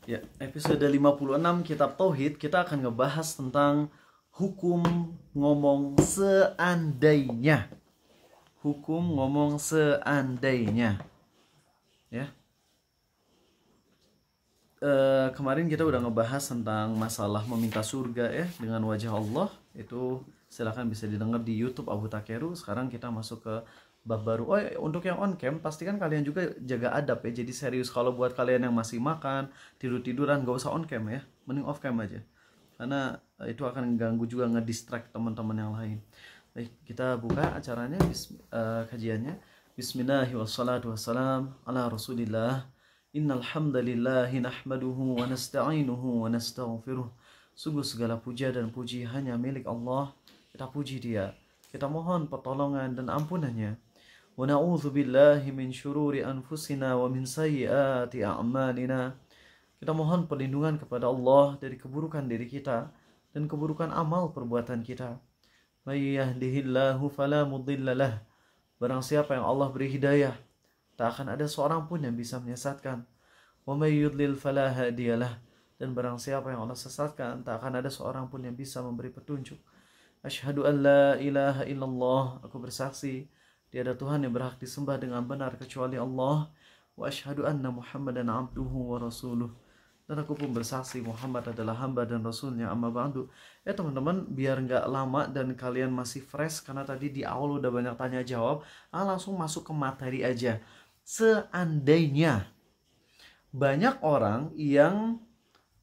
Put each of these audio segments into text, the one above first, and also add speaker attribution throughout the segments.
Speaker 1: Ya, episode 56 Kitab Tauhid kita akan ngebahas tentang hukum ngomong seandainya. Hukum ngomong seandainya. Ya. Kemarin kita udah ngebahas tentang masalah meminta surga ya dengan wajah Allah. Itu silahkan bisa didengar di YouTube Abu Takeru. Sekarang kita masuk ke bab baru. Oh, untuk yang on cam pastikan kalian juga jaga adab ya. Jadi serius, kalau buat kalian yang masih makan, tidur-tiduran, gak usah on cam ya. Mending off cam aja. Karena itu akan ganggu juga, ngedistract teman-teman yang lain. Baik, kita buka acaranya, kajiannya. Bismillahirrahmanirrahim. Ala Rasulillah. Innal hamdalillahi nahmaduhu wa nasta'inuhu wa nastaghfiruh. Sungguh segala puja dan puji hanya milik Allah. Kita puji Dia. Kita mohon pertolongan dan ampunannya. Wa na'udzu billahi min syururi anfusina wa min sayyiati a'malina. Kita mohon perlindungan kepada Allah dari keburukan diri kita dan keburukan amal perbuatan kita. May yahdihillahu fala mudhillalah. Barang siapa yang Allah beri hidayah, tak akan ada seorang pun yang bisa menyesatkan. Wa may yudlil fala hadiyalah. Dan barang siapa yang Allah sesatkan, tak akan ada seorang pun yang bisa memberi petunjuk. Asyhadu an la ilaha illallah. Aku bersaksi tiada Tuhan yang berhak disembah dengan benar kecuali Allah. Wa asyhadu anna Muhammadan abduhu wa rasuluh. Dan aku pun bersaksi Muhammad adalah hamba dan rasulnya. Amma ba'du. Ya teman-teman, biar nggak lama dan kalian masih fresh, karena tadi di awal udah banyak tanya jawab, langsung masuk ke materi aja. Seandainya, banyak orang yang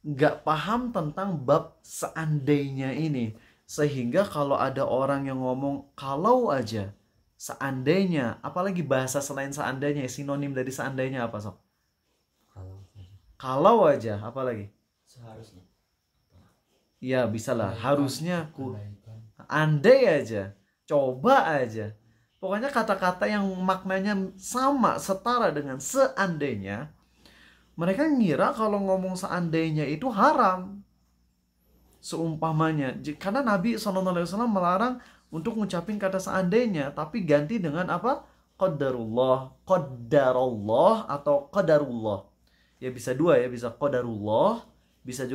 Speaker 1: nggak paham tentang bab seandainya ini, sehingga kalau ada orang yang ngomong kalau aja, seandainya, apalagi bahasa selain seandainya, sinonim dari seandainya apa sob? Kalau aja, apalagi?
Speaker 2: Seharusnya.
Speaker 1: Ya bisa lah, harusnya andai aja, coba aja. Pokoknya kata-kata yang maknanya sama, setara dengan seandainya. Mereka ngira kalau ngomong seandainya itu haram. Seumpamanya, karena Nabi SAW melarang untuk ngucapin kata seandainya, tapi ganti dengan apa? Qadarullah, qadarullah atau qadarullah. Ya bisa dua ya, bisa qadarullah, bisa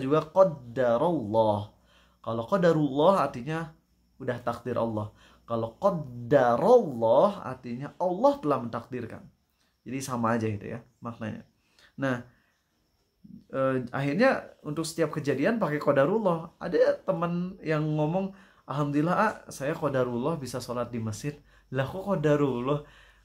Speaker 1: juga qadarullah. Kalau qadarullah artinya udah takdir Allah. Kalau qadarullah artinya Allah telah mentakdirkan. Jadi sama aja gitu ya maknanya. Nah, akhirnya untuk setiap kejadian pakai qadarullah. Ada teman yang ngomong, alhamdulillah saya qadarullah bisa sholat di masjid. Lah kok qadarullah?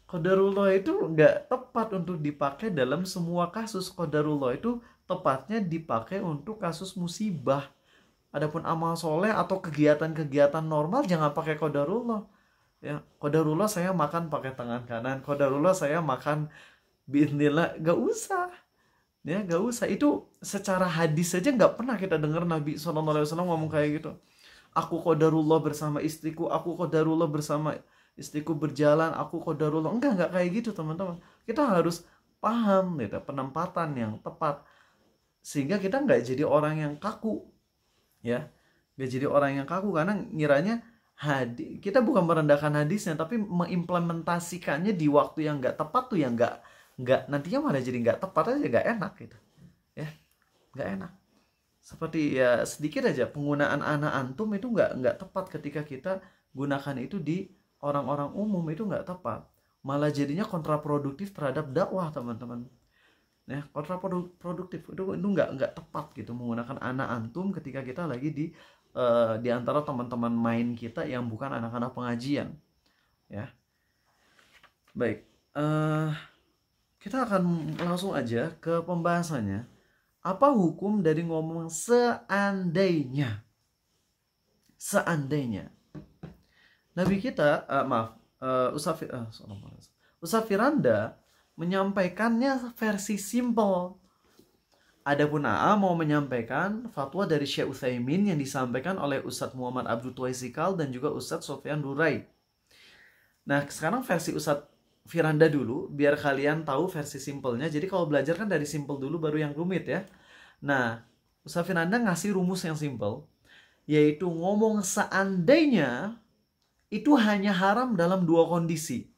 Speaker 1: Qadarullah itu nggak tepat untuk dipakai dalam semua kasus. Qadarullah itu tepatnya dipakai untuk kasus musibah. Adapun amal soleh atau kegiatan-kegiatan normal jangan pakai qadarullah. Ya, qadarullah saya makan pakai tangan kanan. Qadarullah saya makan biidznillah, gak usah. Ya, gak usah. Itu secara hadis saja nggak pernah kita dengar Nabi SAW ngomong kayak gitu. Aku qadarullah bersama istriku, aku qadarullah bersama istriku berjalan, aku qadarullah. Enggak kayak gitu teman-teman. Kita harus paham gitu, penempatan yang tepat, sehingga kita nggak jadi orang yang kaku ya, nggak jadi orang yang kaku karena ngiranya hadis, kita bukan merendahkan hadisnya tapi mengimplementasikannya di waktu yang nggak tepat tuh yang nggak nantinya malah jadi nggak tepat aja, nggak enak gitu ya, nggak enak. Seperti ya sedikit aja penggunaan ana antum itu nggak tepat ketika kita gunakan itu di orang-orang umum, itu nggak tepat, malah jadinya kontraproduktif terhadap dakwah teman-teman ya. Kontraproduktif itu nggak tepat gitu menggunakan ana antum ketika kita lagi di antara teman-teman main kita yang bukan anak-anak pengajian ya. Baik, kita akan langsung aja ke pembahasannya. Apa hukum dari ngomong seandainya? Seandainya Nabi kita, Ustaz Firanda menyampaikannya versi simple. Adapun AA mau menyampaikan fatwa dari Syekh Utsaimin yang disampaikan oleh Ustadz Muhammad Abdul Tuwaisikal dan juga Ustadz Sofyan Durai. Nah, sekarang versi Ustadz Firanda dulu, biar kalian tahu versi simpelnya. Jadi kalau belajar kan dari simple dulu baru yang rumit ya. Nah, Ustadz Firanda ngasih rumus yang simple, yaitu ngomong seandainya itu hanya haram dalam dua kondisi.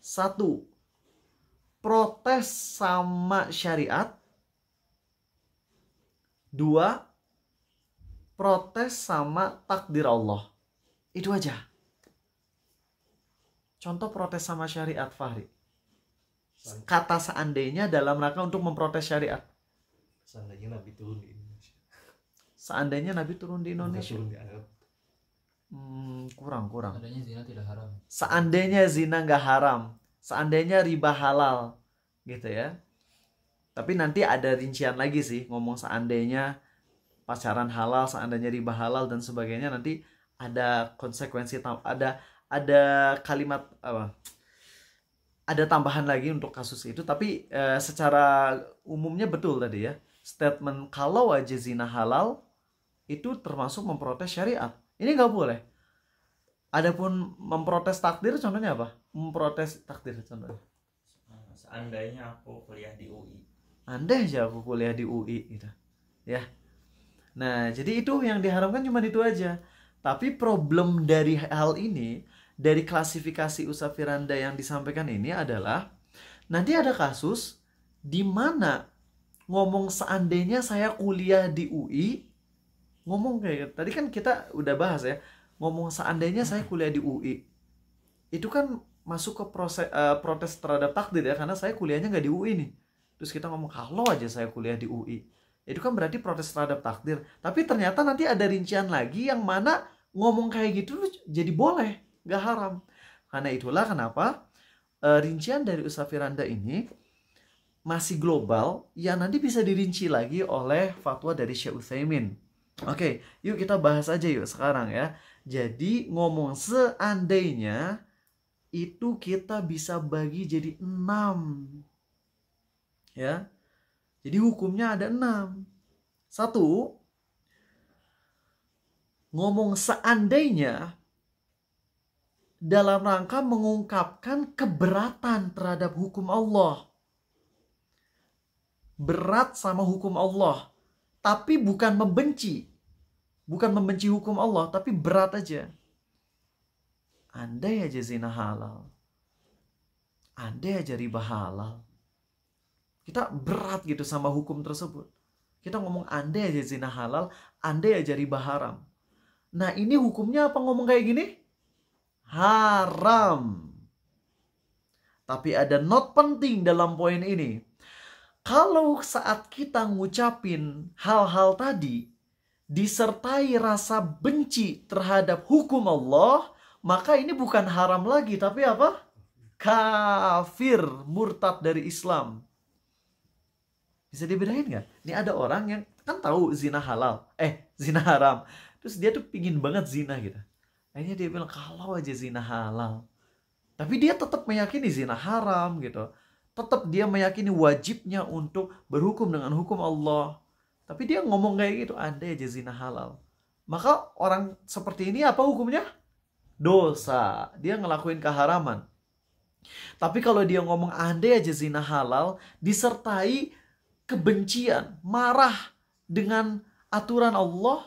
Speaker 1: Satu, protes sama syariat. 2, protes sama takdir Allah. Itu aja. Contoh protes sama syariat, Fahri. Kata seandainya dalam rangka untuk memprotes syariat.
Speaker 2: Seandainya Nabi turun di Indonesia.
Speaker 1: Seandainya Nabi turun di Indonesia.
Speaker 2: Turun di Arab.
Speaker 1: Kurang.
Speaker 3: Seandainya zina tidak haram.
Speaker 1: Seandainya zina nggak haram. Seandainya riba halal. Gitu ya. Tapi nanti ada rincian lagi sih. Ngomong seandainya pacaran halal, seandainya riba halal dan sebagainya, nanti ada konsekuensi, ada kalimat apa? Ada tambahan lagi untuk kasus itu. Tapi secara umumnya betul tadi ya. Statement kalau aja zina halal itu termasuk memprotes syariat. Ini nggak boleh. Adapun memprotes takdir contohnya apa? Memprotes takdir contohnya.
Speaker 2: Seandainya aku kuliah di UI.
Speaker 1: Andai aja aku kuliah di UI gitu. Ya. Nah, jadi itu yang diharamkan cuma itu aja. Tapi problem dari hal ini, dari klasifikasi usaha firanda yang disampaikan ini adalah nanti ada kasus di mana ngomong seandainya saya kuliah di UI, ngomong kayak tadi kan kita udah bahas ya, ngomong seandainya saya kuliah di UI. Itu kan masuk ke protes terhadap takdir ya, karena saya kuliahnya nggak di UI nih. Terus kita ngomong kalau aja saya kuliah di UI. Itu kan berarti protes terhadap takdir. Tapi ternyata nanti ada rincian lagi yang mana ngomong kayak gitu jadi boleh, gak haram. Karena itulah kenapa rincian dari usaha firanda ini masih global, yang nanti bisa dirinci lagi oleh fatwa dari Syekh Utsaimin. Oke, yuk kita bahas aja yuk sekarang ya. Jadi ngomong seandainya itu kita bisa bagi jadi 6. Ya. Jadi hukumnya ada 6. 1, ngomong seandainya dalam rangka mengungkapkan keberatan terhadap hukum Allah. Berat sama hukum Allah. Tapi bukan membenci. Bukan membenci hukum Allah, tapi berat aja. Andai aja zina halal. Andai aja riba halal. Kita berat gitu sama hukum tersebut. Kita ngomong andai aja zina halal, andai aja riba haram. Nah ini hukumnya apa ngomong kayak gini? Haram. Tapi ada not penting dalam poin ini. Kalau saat kita ngucapin hal-hal tadi, disertai rasa benci terhadap hukum Allah, maka ini bukan haram lagi, tapi apa? Kafir, murtad dari Islam. Bisa dibedain nggak? Ini ada orang yang kan tahu zina halal, zina haram. Terus dia tuh pingin banget zina gitu. Akhirnya dia bilang kalau aja zina halal. Tapi dia tetap meyakini zina haram gitu. Tetap dia meyakini wajibnya untuk berhukum dengan hukum Allah. Tapi dia ngomong kayak gitu, andai aja zina halal. Maka orang seperti ini apa hukumnya? Dosa. Dia ngelakuin keharaman. Tapi kalau dia ngomong andai aja zina halal, disertai kebencian, marah dengan aturan Allah.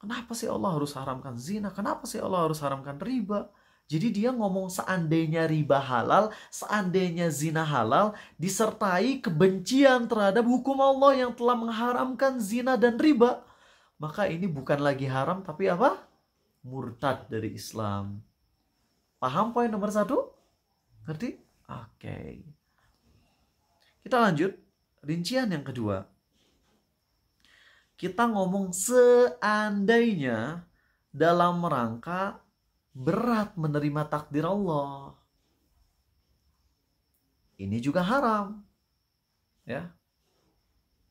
Speaker 1: Kenapa sih Allah harus haramkan zina? Kenapa sih Allah harus haramkan riba? Jadi dia ngomong seandainya riba halal, seandainya zina halal, disertai kebencian terhadap hukum Allah yang telah mengharamkan zina dan riba. Maka ini bukan lagi haram, tapi apa? Murtad dari Islam. Paham poin nomor 1? Ngerti? Oke. Kita lanjut. Rincian yang kedua. Kita ngomong seandainya dalam rangka berat menerima takdir Allah. Ini juga haram. Ya.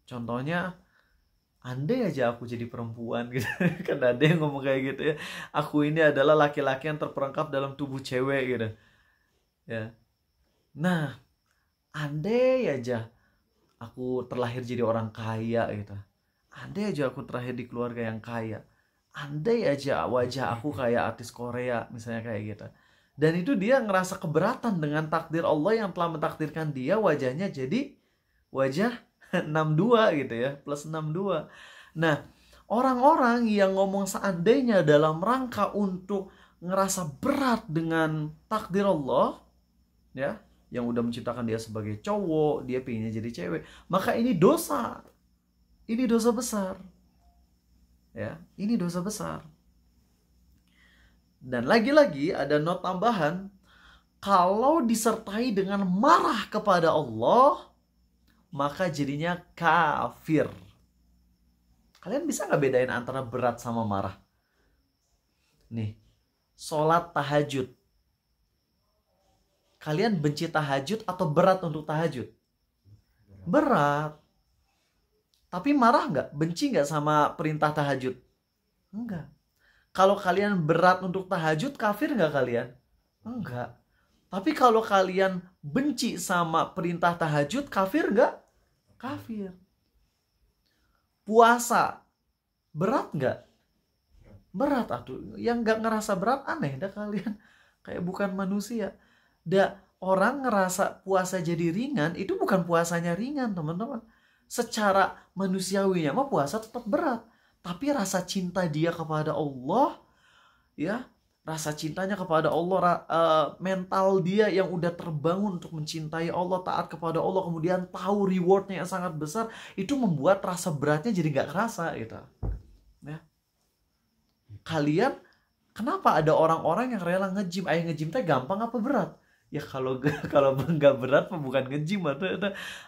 Speaker 1: Contohnya, andai aja aku jadi perempuan gitu. Kan ada yang ngomong kayak gitu ya. Aku ini adalah laki-laki yang terperangkap dalam tubuh cewek gitu. Ya. Nah, andai aja aku terlahir jadi orang kaya gitu. Andai aja aku terlahir di keluarga yang kaya. Andai aja wajah aku kayak artis Korea misalnya kayak gitu. Dan itu dia ngerasa keberatan dengan takdir Allah yang telah mentakdirkan dia wajahnya jadi wajah 62 gitu ya, plus 62. Nah, orang-orang yang ngomong seandainya dalam rangka untuk ngerasa berat dengan takdir Allah, ya, yang udah menciptakan dia sebagai cowok, dia pengennya jadi cewek, maka ini dosa. Ini dosa besar. Ya, ini dosa besar. Dan lagi-lagi ada not tambahan, kalau disertai dengan marah kepada Allah, maka jadinya kafir. Kalian bisa nggak bedain antara berat sama marah? Nih, sholat tahajud. Kalian benci tahajud atau berat untuk tahajud? Berat. Tapi marah nggak? Benci nggak sama perintah tahajud? Enggak. Kalau kalian berat untuk tahajud, kafir nggak kalian? Enggak. Tapi kalau kalian benci sama perintah tahajud, kafir nggak? Kafir. Puasa, berat nggak? Berat atuh. Yang nggak ngerasa berat aneh dah kalian. Kayak bukan manusia. Dah orang ngerasa puasa jadi ringan, itu bukan puasanya ringan teman-teman. Secara manusiawinya mah puasa tetap berat. Tapi rasa cinta dia kepada Allah, ya, rasa cintanya kepada Allah, mental dia yang udah terbangun untuk mencintai Allah, taat kepada Allah, kemudian tahu rewardnya yang sangat besar, itu membuat rasa beratnya jadi nggak kerasa gitu. Ya. Kalian, kenapa ada orang-orang yang rela nge-gym? Nge-gym teh gampang apa berat? Ya kalau nggak berat bukan nge-gym.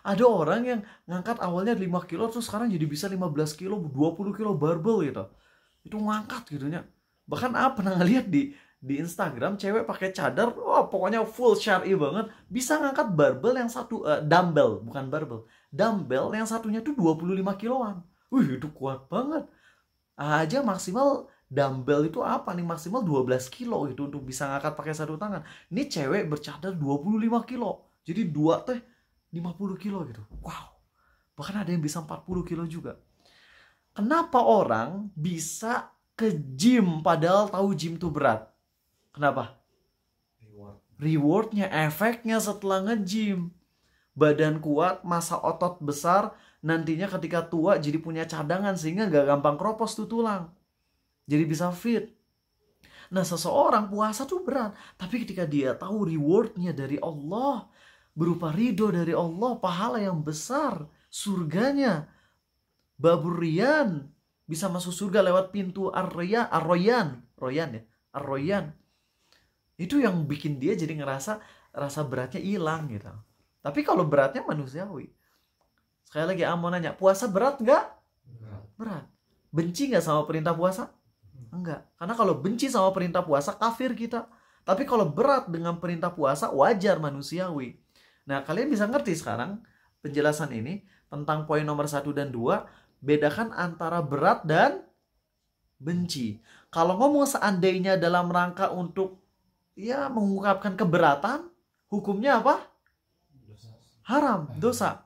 Speaker 1: Ada orang yang ngangkat awalnya 5 kilo terus sekarang jadi bisa 15 kilo, 20 kilo barbel gitu. Itu ngangkat gitu nya. Bahkan pernah ngeliat di Instagram cewek pakai cadar, wah pokoknya full syar'i banget, bisa ngangkat barbel yang satu, dumbbell, bukan barbel. Dumbbell yang satunya tuh 25 kiloan. Wih, itu kuat banget. Aja maksimal dumbbell itu nih, maksimal 12 kilo gitu untuk bisa ngangkat pakai satu tangan. Ini cewek bercadar 25 kilo. Jadi dua teh 50 kilo gitu. Wow. Bahkan ada yang bisa 40 kilo juga. Kenapa orang bisa ke gym padahal tahu gym itu berat? Kenapa? Rewardnya, efeknya setelah nge-gym. Badan kuat, massa otot besar, nantinya ketika tua jadi punya cadangan sehingga gak gampang kropos tuh tulang. Jadi bisa fit. Nah, seseorang puasa tuh berat, tapi ketika dia tahu rewardnya dari Allah, berupa ridho dari Allah, pahala yang besar, surganya, babur riyan, bisa masuk surga lewat pintu Ar-Royan, itu yang bikin dia jadi ngerasa rasa beratnya hilang gitu. Tapi kalau beratnya manusiawi. Sekali lagi mau nanya, puasa berat nggak? Berat. Benci nggak sama perintah puasa? Enggak. Karena kalau benci sama perintah puasa, kafir kita. Tapi kalau berat dengan perintah puasa, wajar, manusiawi. Nah, kalian bisa ngerti sekarang penjelasan ini tentang poin nomor 1 dan 2. Bedakan antara berat dan benci. Kalau ngomong seandainya dalam rangka untuk mengungkapkan keberatan, hukumnya apa? Haram, dosa.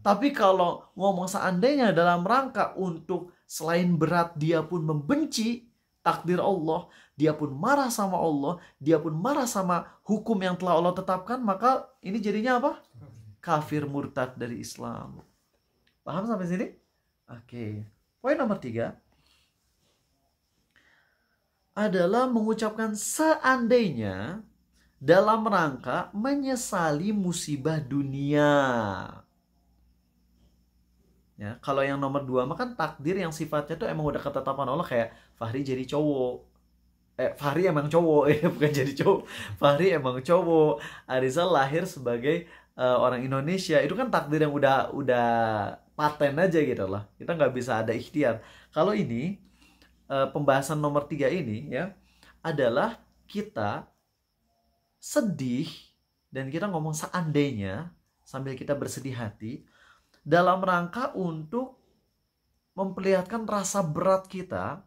Speaker 1: Tapi kalau ngomong seandainya dalam rangka untuk selain berat dia pun membenci takdir Allah, dia pun marah sama Allah, dia pun marah sama hukum yang telah Allah tetapkan, maka ini jadinya apa? Kafir, murtad dari Islam. Paham sampai sini? Oke. Poin nomor 3 adalah mengucapkan seandainya dalam rangka menyesali musibah dunia. Ya, kalau yang nomor 2 mah kan takdir yang sifatnya tuh emang udah ketetapan Allah, kayak Fahri jadi cowok. Fahri emang cowok, bukan jadi cowok. Fahri emang cowok. Arizal lahir sebagai orang Indonesia. Itu kan takdir yang udah paten aja gitu lah. Kita nggak bisa ada ikhtiar. Kalau ini pembahasan nomor 3 ini ya adalah kita sedih dan kita ngomong seandainya sambil kita bersedih hati dalam rangka untuk memperlihatkan rasa berat kita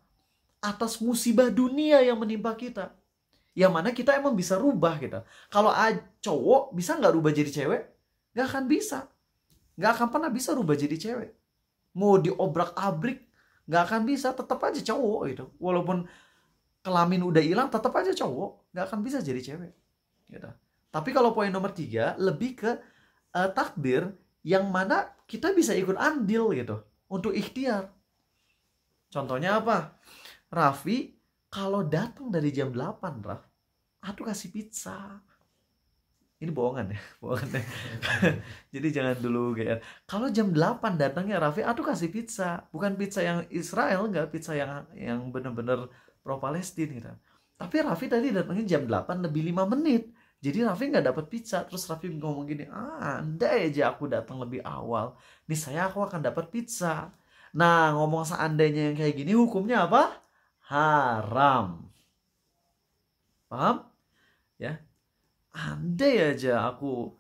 Speaker 1: atas musibah dunia yang menimpa kita. Yang mana kita emang bisa rubah kita. Kalau cowok bisa nggak rubah jadi cewek? Nggak akan bisa. Nggak akan pernah bisa rubah jadi cewek. Mau diobrak-abrik, nggak akan bisa. Tetap aja cowok gitu. Walaupun kelamin udah hilang, tetap aja cowok. Nggak akan bisa jadi cewek. Gitu. Tapi kalau poin nomor 3, lebih ke takdir yang mana kita bisa ikut andil gitu. Untuk ikhtiar. Contohnya apa? Raffi kalau datang dari jam 8, Raf, aduh kasih pizza. Ini bohongan ya, bohongan ya. Jadi jangan dulu GR. Kalau jam 8 datangnya Raffi, aduh kasih pizza. Bukan pizza yang Israel, enggak, pizza yang bener-bener pro Palestina gitu. Tapi Raffi tadi datangnya jam 8 lebih 5 menit. Jadi Raffi nggak dapat pizza. Terus Raffi ngomong gini, andai aja aku datang lebih awal, nih aku akan dapat pizza. Nah, ngomong seandainya yang kayak gini, hukumnya apa? Haram. Paham? Ya. Andai aja aku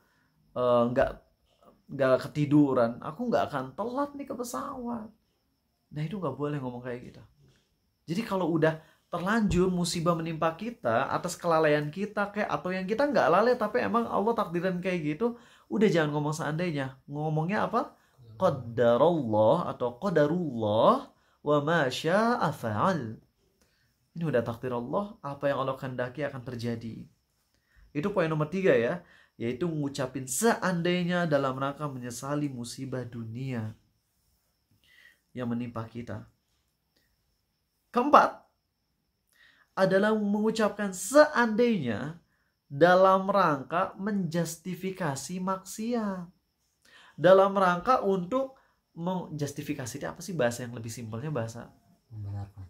Speaker 1: nggak ketiduran, aku nggak akan telat nih ke pesawat. Nah, itu nggak boleh ngomong kayak gitu. Jadi kalau udah terlanjur musibah menimpa kita atas kelalaian kita kayak, atau yang kita nggak lalai tapi emang Allah takdiran kayak gitu, udah jangan ngomong seandainya. Ngomongnya apa? Qadarullah atau qadarullah wa ma syaa fa'al. Ini udah takdir Allah, apa yang Allah kehendaki akan terjadi. Itu poin nomor 3 ya, yaitu ngucapin seandainya dalam rangka menyesali musibah dunia yang menimpa kita. Keempat adalah mengucapkan seandainya dalam rangka menjustifikasi maksiat. Dalam rangka untuk menjustifikasi, itu apa sih bahasa yang lebih simpelnya? Bahasa
Speaker 3: Membenarkan.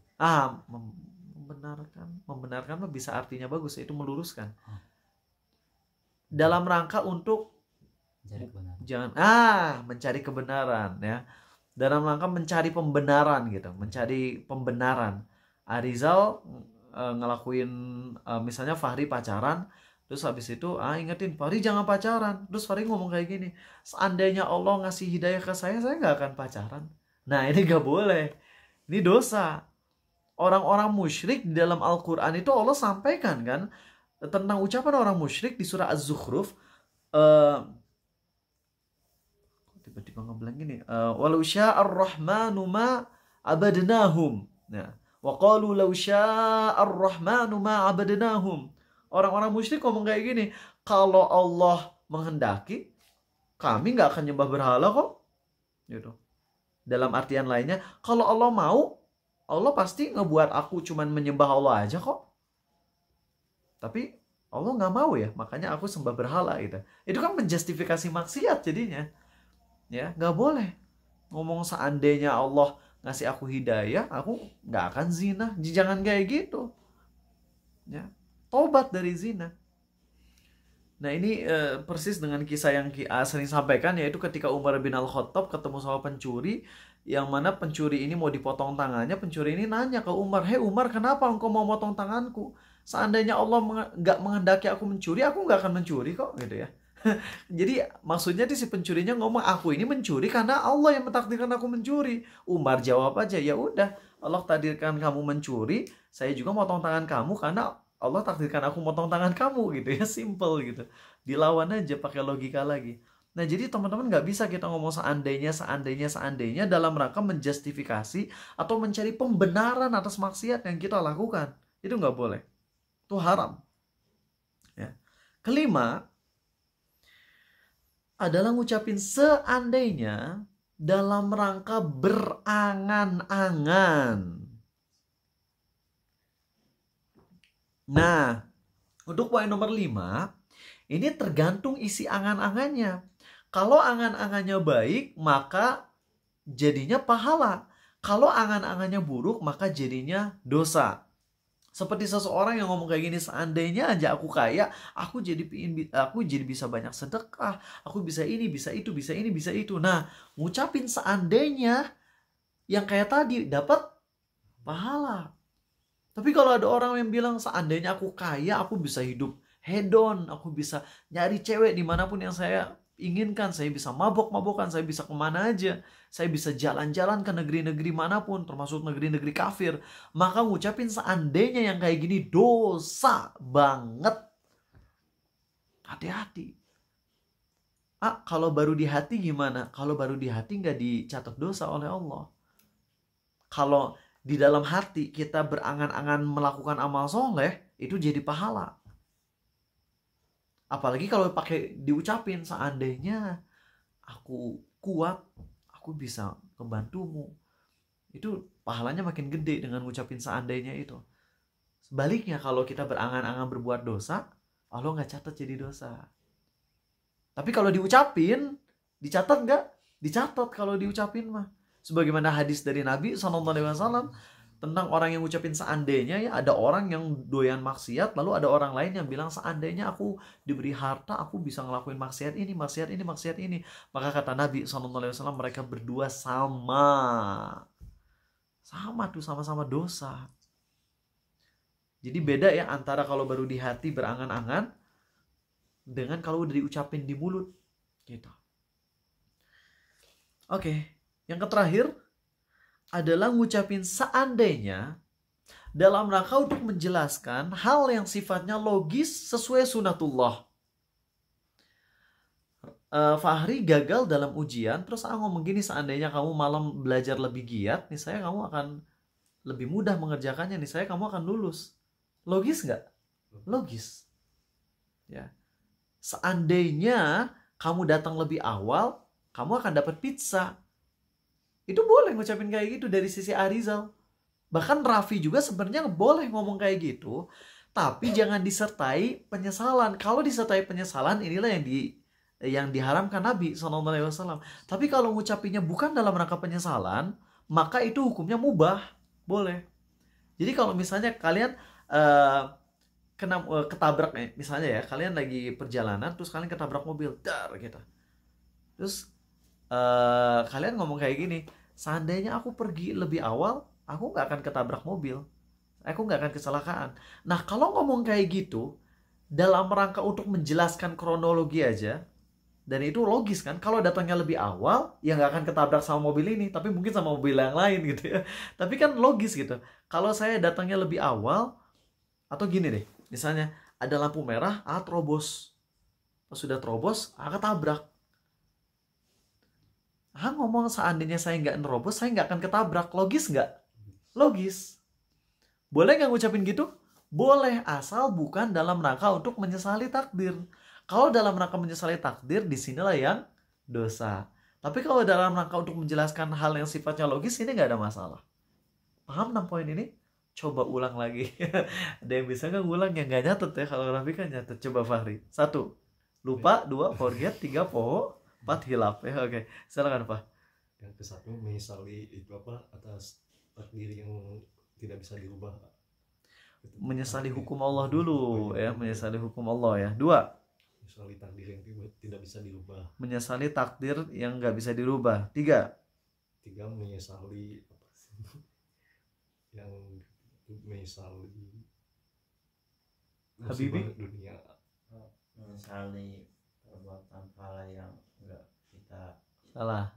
Speaker 1: Membenarkan bisa artinya bagus, yaitu meluruskan. Dalam rangka untuk mencari kebenaran ya. Dalam rangka mencari pembenaran gitu, mencari pembenaran. Arizal ngelakuin misalnya Fahri pacaran, terus habis itu ingetin Fahri jangan pacaran. Terus Fahri ngomong kayak gini, seandainya Allah ngasih hidayah ke saya nggak akan pacaran. Nah, ini nggak boleh, ini dosa. Orang-orang musyrik di dalam Al-Quran itu Allah sampaikan kan tentang ucapan orang musyrik di surah Az-Zukhruf. Tiba-tiba ngeblank gini, walau sya'ar rahmanu ma abadnahum. Nah, wa qalu law sya'ar rahmanu ma abadnahum. Orang-orang musyrik ngomong kayak gini, kalau Allah menghendaki, kami nggak akan nyembah berhala kok. Gitu. Dalam artian lainnya, kalau Allah mau, Allah pasti ngebuat aku cuman menyembah Allah aja kok. Tapi Allah nggak mau ya, makanya aku sembah berhala gitu. Itu kan menjustifikasi maksiat jadinya. Ya, nggak boleh ngomong seandainya Allah ngasih aku hidayah, aku nggak akan zina. Jangan kayak gitu. Ya, tobat dari zina. Nah, ini persis dengan kisah yang sering sampaikan, yaitu ketika Umar bin Al-Khattab ketemu sama pencuri, yang mana pencuri ini mau dipotong tangannya. Pencuri ini nanya ke Umar, "Hei Umar, kenapa engkau mau potong tanganku? Seandainya Allah nggak menghendaki aku mencuri, aku nggak akan mencuri kok," gitu ya. Jadi maksudnya si pencurinya ngomong, aku ini mencuri karena Allah yang mentakdirkan aku mencuri. Umar jawab aja, ya udah, Allah takdirkan kamu mencuri, saya juga motong tangan kamu karena Allah takdirkan aku motong tangan kamu gitu ya, simple gitu. Dilawan aja pakai logika lagi. Nah, jadi teman-teman nggak bisa kita ngomong seandainya dalam rangka menjustifikasi atau mencari pembenaran atas maksiat yang kita lakukan. Itu nggak boleh. Itu haram. Ya. Kelima adalah ngucapin seandainya dalam rangka berangan-angan. Nah, untuk poin nomor 5, ini tergantung isi angan-angannya. Kalau angan-angannya baik, maka jadinya pahala. Kalau angan-angannya buruk, maka jadinya dosa. Seperti seseorang yang ngomong kayak gini, seandainya aja aku kaya, aku jadi bisa banyak sedekah, aku bisa ini, bisa itu, bisa ini, bisa itu. Nah, ngucapin seandainya yang kayak tadi dapat pahala. Tapi kalau ada orang yang bilang seandainya aku kaya, aku bisa hidup hedon, aku bisa nyari cewek dimanapun yang saya inginkan, saya bisa mabok-mabokan, saya bisa kemana aja, saya bisa jalan-jalan ke negeri-negeri manapun, termasuk negeri-negeri kafir, maka ngucapin seandainya yang kayak gini dosa banget. Hati-hati. Kalau baru di hati gimana? Kalau baru di hati nggak dicatat dosa oleh Allah. Kalau di dalam hati kita berangan-angan melakukan amal soleh, itu jadi pahala. Apalagi kalau pakai diucapin, seandainya aku kuat, aku bisa membantumu. Itu pahalanya makin gede dengan ngucapin seandainya itu. Sebaliknya kalau kita berangan-angan berbuat dosa, Allah nggak catat jadi dosa. Tapi kalau diucapin, dicatat nggak? Dicatat kalau diucapin mah. Sebagaimana hadis dari Nabi SAW tentang orang yang ngucapin seandainya, ya ada orang yang doyan maksiat, lalu ada orang lain yang bilang seandainya aku diberi harta, aku bisa ngelakuin maksiat ini, maksiat ini, maksiat ini. Maka kata Nabi SAW, mereka berdua sama tuh, sama-sama dosa. Jadi beda ya antara kalau baru di hati berangan-angan dengan kalau udah diucapin di mulut gitu. Oke, yang terakhir adalah ngucapin seandainya dalam rangka untuk menjelaskan hal yang sifatnya logis sesuai sunatullah. Fahri gagal dalam ujian, terus ngomong gini, seandainya kamu malam belajar lebih giat, nih saya kamu akan lebih mudah mengerjakannya, nih saya kamu akan lulus. Logis nggak? Logis. Ya. Seandainya kamu datang lebih awal, kamu akan dapat pizza. Itu boleh ngucapin kayak gitu dari sisi Arizal. Bahkan Raffi juga sebenarnya boleh ngomong kayak gitu, tapi jangan disertai penyesalan. Kalau disertai penyesalan, inilah yang diharamkan Nabi SAW. Tapi kalau ngucapinnya bukan dalam rangka penyesalan, maka itu hukumnya mubah, boleh. Jadi kalau misalnya kalian ketabrak, misalnya ya, kalian lagi perjalanan, terus kalian ketabrak mobil, dar gitu. Terus kalian ngomong kayak gini, seandainya aku pergi lebih awal, aku nggak akan ketabrak mobil, aku nggak akan kecelakaan. Nah, kalau ngomong kayak gitu dalam rangka untuk menjelaskan kronologi aja, dan itu logis kan, kalau datangnya lebih awal ya nggak akan ketabrak sama mobil ini, tapi mungkin sama mobil yang lain gitu ya. Tapi kan logis gitu, kalau saya datangnya lebih awal, atau gini deh, misalnya ada lampu merah, terobos, pas sudah terobos, ketabrak. Ngomong seandainya saya nggak nerobos, saya nggak akan ketabrak. Logis nggak? Logis. Boleh nggak ngucapin gitu? Boleh, asal bukan dalam rangka untuk menyesali takdir. Kalau dalam rangka menyesali takdir, disinilah yang dosa. Tapi kalau dalam rangka untuk menjelaskan hal yang sifatnya logis, ini nggak ada masalah. Paham 6 poin ini? Coba ulang lagi. Ada yang bisa nggak ngulang? Yang nggak nyatet ya. Kalau Raffi kan nyatet. Coba Fahri. 1, lupa. 2, forget. 3, poho. 4, hilaf ya. Oke, silakan Pak.
Speaker 3: Yang ke-1, menyesali itu apa, atas takdir yang tidak bisa dirubah.
Speaker 1: Menyesali hukum Allah dulu ya, menyesali hukum Allah ya. 2,
Speaker 3: menyesali takdir yang tidak bisa dirubah.
Speaker 1: Menyesali takdir yang nggak bisa dirubah. 3,
Speaker 3: menyesali apa sih? Yang menyesali
Speaker 1: Habibi
Speaker 3: dunia.
Speaker 2: Menyesali perbuatan salah yang enggak kita
Speaker 1: salah,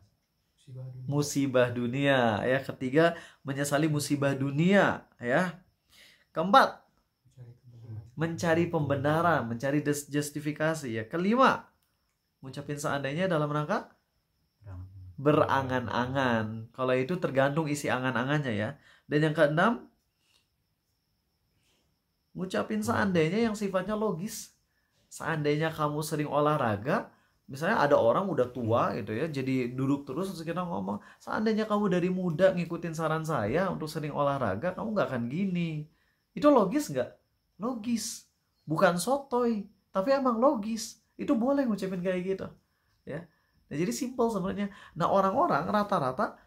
Speaker 1: musibah dunia ya. Ketiga, menyesali musibah dunia ya. Keempat, mencari pembenaran, mencari justifikasi ya. Kelima, ngucapin seandainya dalam rangka berangan-angan. Kalau itu tergantung isi angan-angannya ya. Dan yang keenam, ngucapin seandainya yang sifatnya logis. Seandainya kamu sering olahraga, misalnya ada orang udah tua gitu ya, jadi duduk terus kita ngomong, seandainya kamu dari muda ngikutin saran saya untuk sering olahraga, kamu nggak akan gini. Itu logis nggak? Logis. Bukan sotoy, tapi emang logis. Itu boleh ngucapin kayak gitu ya. Nah, jadi simple sebenarnya. Nah, orang-orang rata-rata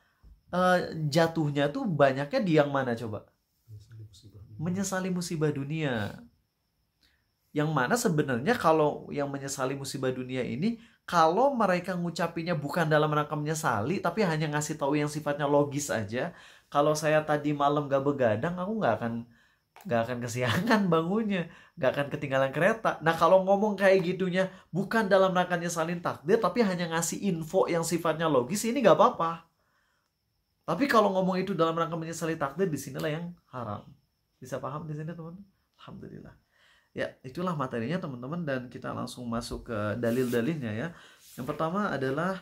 Speaker 1: jatuhnya tuh banyaknya di yang mana coba? Menyesali musibah dunia. Yang mana sebenarnya kalau yang menyesali musibah dunia ini, kalau mereka ngucapinnya bukan dalam rangka menyesali, tapi hanya ngasih tahu yang sifatnya logis aja. Kalau saya tadi malam gak begadang, aku gak akan kesiangan bangunnya, gak akan ketinggalan kereta. Nah, kalau ngomong kayak gitunya bukan dalam rangka nyesalin takdir, tapi hanya ngasih info yang sifatnya logis, ini gak apa-apa. Tapi kalau ngomong itu dalam rangka menyesali takdir, disinilah yang haram. Bisa paham di sini teman? Alhamdulillah. Ya, itulah materinya teman-teman, dan kita langsung masuk ke dalil-dalilnya ya. Yang pertama adalah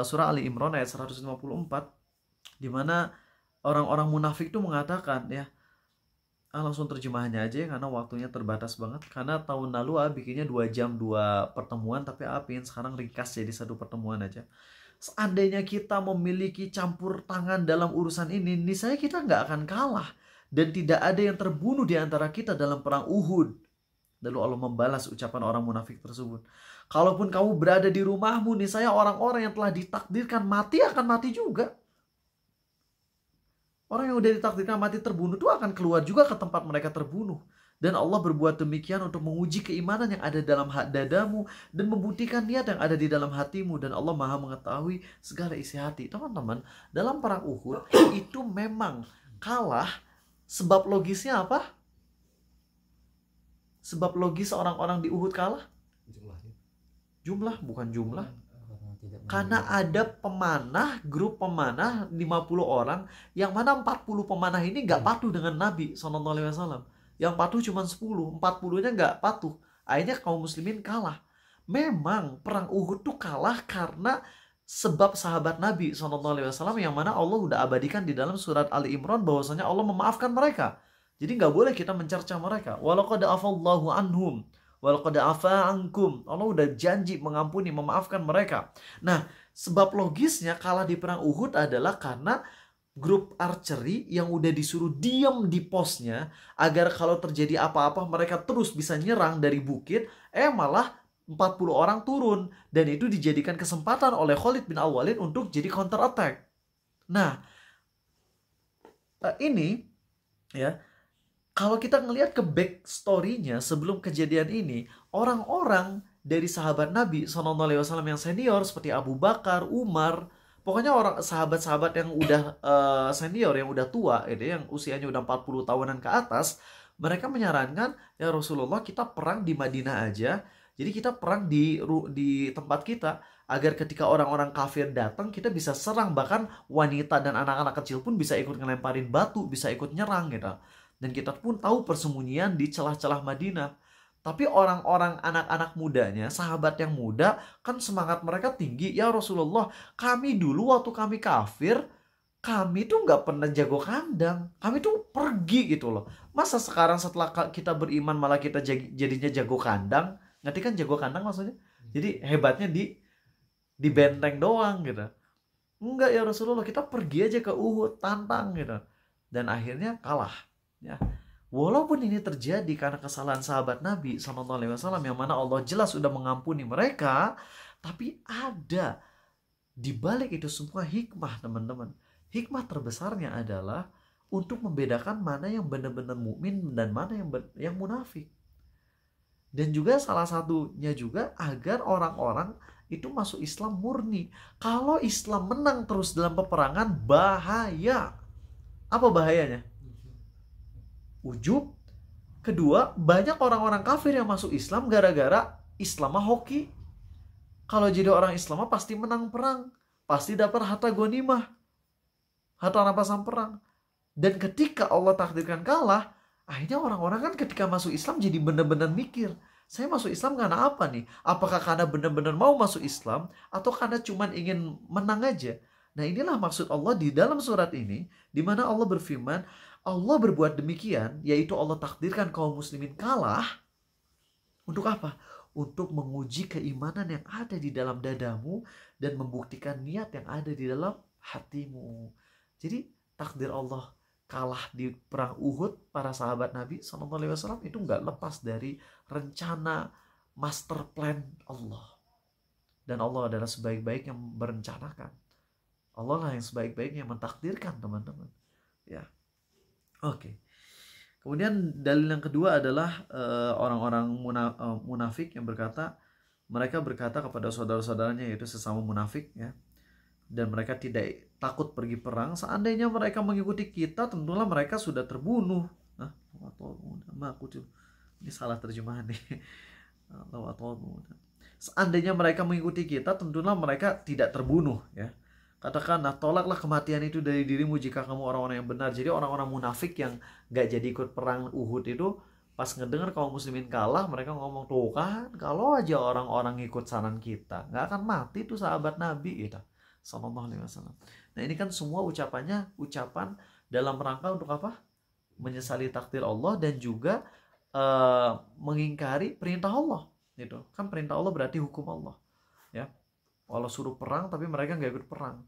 Speaker 1: surah Ali Imran ayat 154, di mana orang-orang munafik itu mengatakan ya, langsung terjemahannya aja karena waktunya terbatas banget. Karena tahun lalu bikinnya 2 jam 2 pertemuan, tapi apin sekarang ringkas jadi 1 pertemuan aja. Seandainya kita memiliki campur tangan dalam urusan ini, niscaya kita nggak akan kalah. Dan tidak ada yang terbunuh di antara kita dalam perang Uhud. Lalu Allah membalas ucapan orang munafik tersebut. Kalaupun kamu berada di rumahmu nih, saya orang-orang yang telah ditakdirkan mati akan mati juga. Orang yang udah ditakdirkan mati terbunuh itu akan keluar juga ke tempat mereka terbunuh. Dan Allah berbuat demikian untuk menguji keimanan yang ada dalam dadamu dan membuktikan niat yang ada di dalam hatimu. Dan Allah Maha mengetahui segala isi hati. Teman-teman, dalam perang Uhud itu memang kalah. Sebab logisnya apa? Sebab logis orang-orang di Uhud kalah?
Speaker 3: Jumlahnya.
Speaker 1: Jumlah, bukan jumlah.
Speaker 2: tidak
Speaker 1: Karena ada pemanah, grup pemanah 50 orang, yang mana 40 pemanah ini nggak patuh dengan Nabi SAW. Yang patuh cuma 10, 40-nya nggak patuh. Akhirnya kaum muslimin kalah. Memang perang Uhud tuh kalah karena sebab sahabat Nabi SAW, yang mana Allah udah abadikan di dalam surat Ali Imran bahwasanya Allah memaafkan mereka. Jadi nggak boleh kita mencerca mereka. Walaqad afallahu anhum walaqad afa ankum. Allah udah janji mengampuni, memaafkan mereka. Nah, sebab logisnya kalah di perang Uhud adalah karena grup archery yang udah disuruh diam di posnya agar kalau terjadi apa-apa mereka terus bisa nyerang dari bukit, malah 40 orang turun, dan itu dijadikan kesempatan oleh Khalid bin Al-Walid untuk jadi counter attack. Nah, ini ya, kalau kita ngelihat ke backstory-nya sebelum kejadian ini, orang-orang dari sahabat Nabi SAW yang senior seperti Abu Bakar, Umar, pokoknya orang sahabat-sahabat yang udah senior, yang udah tua, yang usianya udah 40 tahunan ke atas, mereka menyarankan, ya Rasulullah, kita perang di Madinah aja. Jadi kita perang di tempat kita agar ketika orang-orang kafir datang kita bisa serang, bahkan wanita dan anak-anak kecil pun bisa ikut ngelemparin batu, bisa ikut nyerang gitu. Dan kita pun tahu persembunyian di celah-celah Madinah. Tapi orang-orang anak-anak mudanya, sahabat yang muda, kan semangat mereka tinggi. Ya Rasulullah, kami dulu waktu kami kafir, kami tuh nggak pernah jago kandang. Kami tuh pergi gitu loh. Masa sekarang setelah kita beriman malah kita jadinya jago kandang? Ngerti kan jago kandang maksudnya? Jadi hebatnya di benteng doang gitu. Enggak ya Rasulullah, kita pergi aja ke Uhud, tantang gitu. Dan akhirnya kalah. Ya, walaupun ini terjadi karena kesalahan sahabat Nabi SAW, yang mana Allah jelas sudah mengampuni mereka, tapi ada di balik itu semua hikmah, teman-teman. Hikmah terbesarnya adalah untuk membedakan mana yang benar-benar mukmin dan mana yang munafik. Dan juga salah satunya juga agar orang-orang itu masuk Islam murni. Kalau Islam menang terus dalam peperangan, bahaya. Apa bahayanya? Ujub. Kedua, banyak orang-orang kafir yang masuk Islam gara-gara Islam hoki. Kalau jadi orang Islam pasti menang perang, pasti dapat harta ghanimah, harta rampasan perang. Dan ketika Allah takdirkan kalah, akhirnya orang-orang kan ketika masuk Islam jadi benar-benar mikir, saya masuk Islam karena apa nih? Apakah karena benar-benar mau masuk Islam atau karena cuman ingin menang aja? Nah, inilah maksud Allah di dalam surat ini, di mana Allah berfirman, Allah berbuat demikian, yaitu Allah takdirkan kaum muslimin kalah. Untuk apa? Untuk menguji keimanan yang ada di dalam dadamu dan membuktikan niat yang ada di dalam hatimu. Jadi takdir Allah kalah di perang Uhud, para sahabat Nabi SAW itu nggak lepas dari rencana master plan Allah. Dan Allah adalah sebaik-baik yang merencanakan. Allah lah yang sebaik-baiknya mentakdirkan, teman-teman. Ya. Oke. Kemudian dalil yang kedua adalah orang-orang munafik yang mereka berkata kepada saudara-saudaranya, yaitu sesama munafik, ya. Dan mereka tidak takut pergi perang. Seandainya mereka mengikuti kita, tentulah mereka sudah terbunuh. Ini salah terjemahan nih. Seandainya mereka mengikuti kita, tentulah mereka tidak terbunuh, ya. Katakanlah, tolaklah kematian itu dari dirimu jika kamu orang-orang yang benar. Jadi orang-orang munafik yang gak jadi ikut perang Uhud itu, pas ngedengar kaum muslimin kalah, mereka ngomong, tuh kan, kalau aja orang-orang ikut saran kita, gak akan mati tuh sahabat Nabi gitu. Sallallahu alaihi wasallam. Nah, ini kan semua ucapan dalam rangka untuk apa? Menyesali takdir Allah dan juga mengingkari perintah Allah. Gitu. Kan perintah Allah berarti hukum Allah. Ya. Allah suruh perang tapi mereka nggak ikut perang.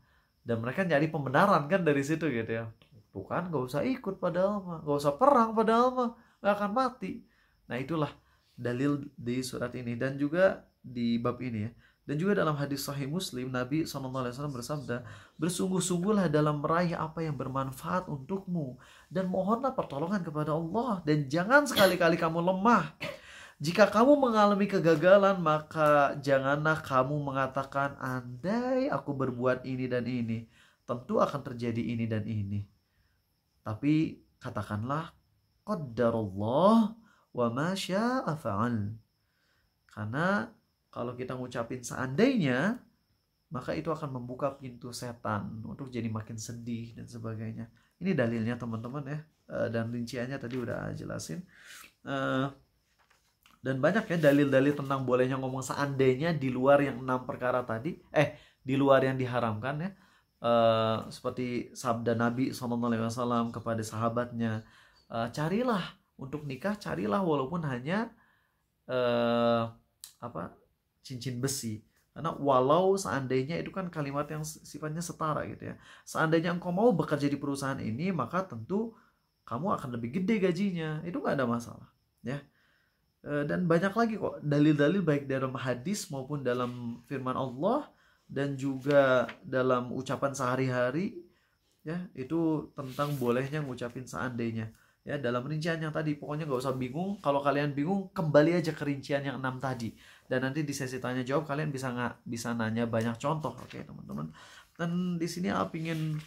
Speaker 1: Dan mereka nyari pembenaran kan dari situ gitu ya. Tuh kan, gak usah ikut padahal mah, gak usah perang padahal mah, gak akan mati. Nah, itulah dalil di surat ini. Dan juga di bab ini ya. Dan juga dalam hadis sahih Muslim, Nabi SAW bersabda, bersungguh-sungguhlah dalam meraih apa yang bermanfaat untukmu, dan mohonlah pertolongan kepada Allah, dan jangan sekali-kali kamu lemah. Jika kamu mengalami kegagalan, maka janganlah kamu mengatakan, andai aku berbuat ini dan ini, tentu akan terjadi ini dan ini. Tapi katakanlah, qaddarullah wa ma syaa fa'al. Karena kalau kita ngucapin seandainya, maka itu akan membuka pintu setan untuk jadi makin sedih dan sebagainya. Ini dalilnya teman-teman ya, dan rinciannya tadi udah jelasin. Dan banyak ya dalil-dalil tentang bolehnya ngomong seandainya di luar yang 6 perkara tadi, di luar yang diharamkan ya. Seperti sabda Nabi SAW kepada sahabatnya, carilah untuk nikah, carilah walaupun hanya cincin besi. Karena walau seandainya itu kan kalimat yang sifatnya setara gitu ya. Seandainya engkau mau bekerja di perusahaan ini, maka tentu kamu akan lebih gede gajinya. Itu nggak ada masalah ya. Dan banyak lagi kok dalil-dalil baik dalam hadis maupun dalam firman Allah dan juga dalam ucapan sehari-hari ya, itu tentang bolehnya ngucapin seandainya ya, dalam rincian yang tadi. Pokoknya nggak usah bingung. Kalau kalian bingung, kembali aja ke rincian yang 6 tadi, dan nanti di sesi tanya jawab kalian bisa nanya banyak contoh. Oke teman-teman. Dan di sini aku ingin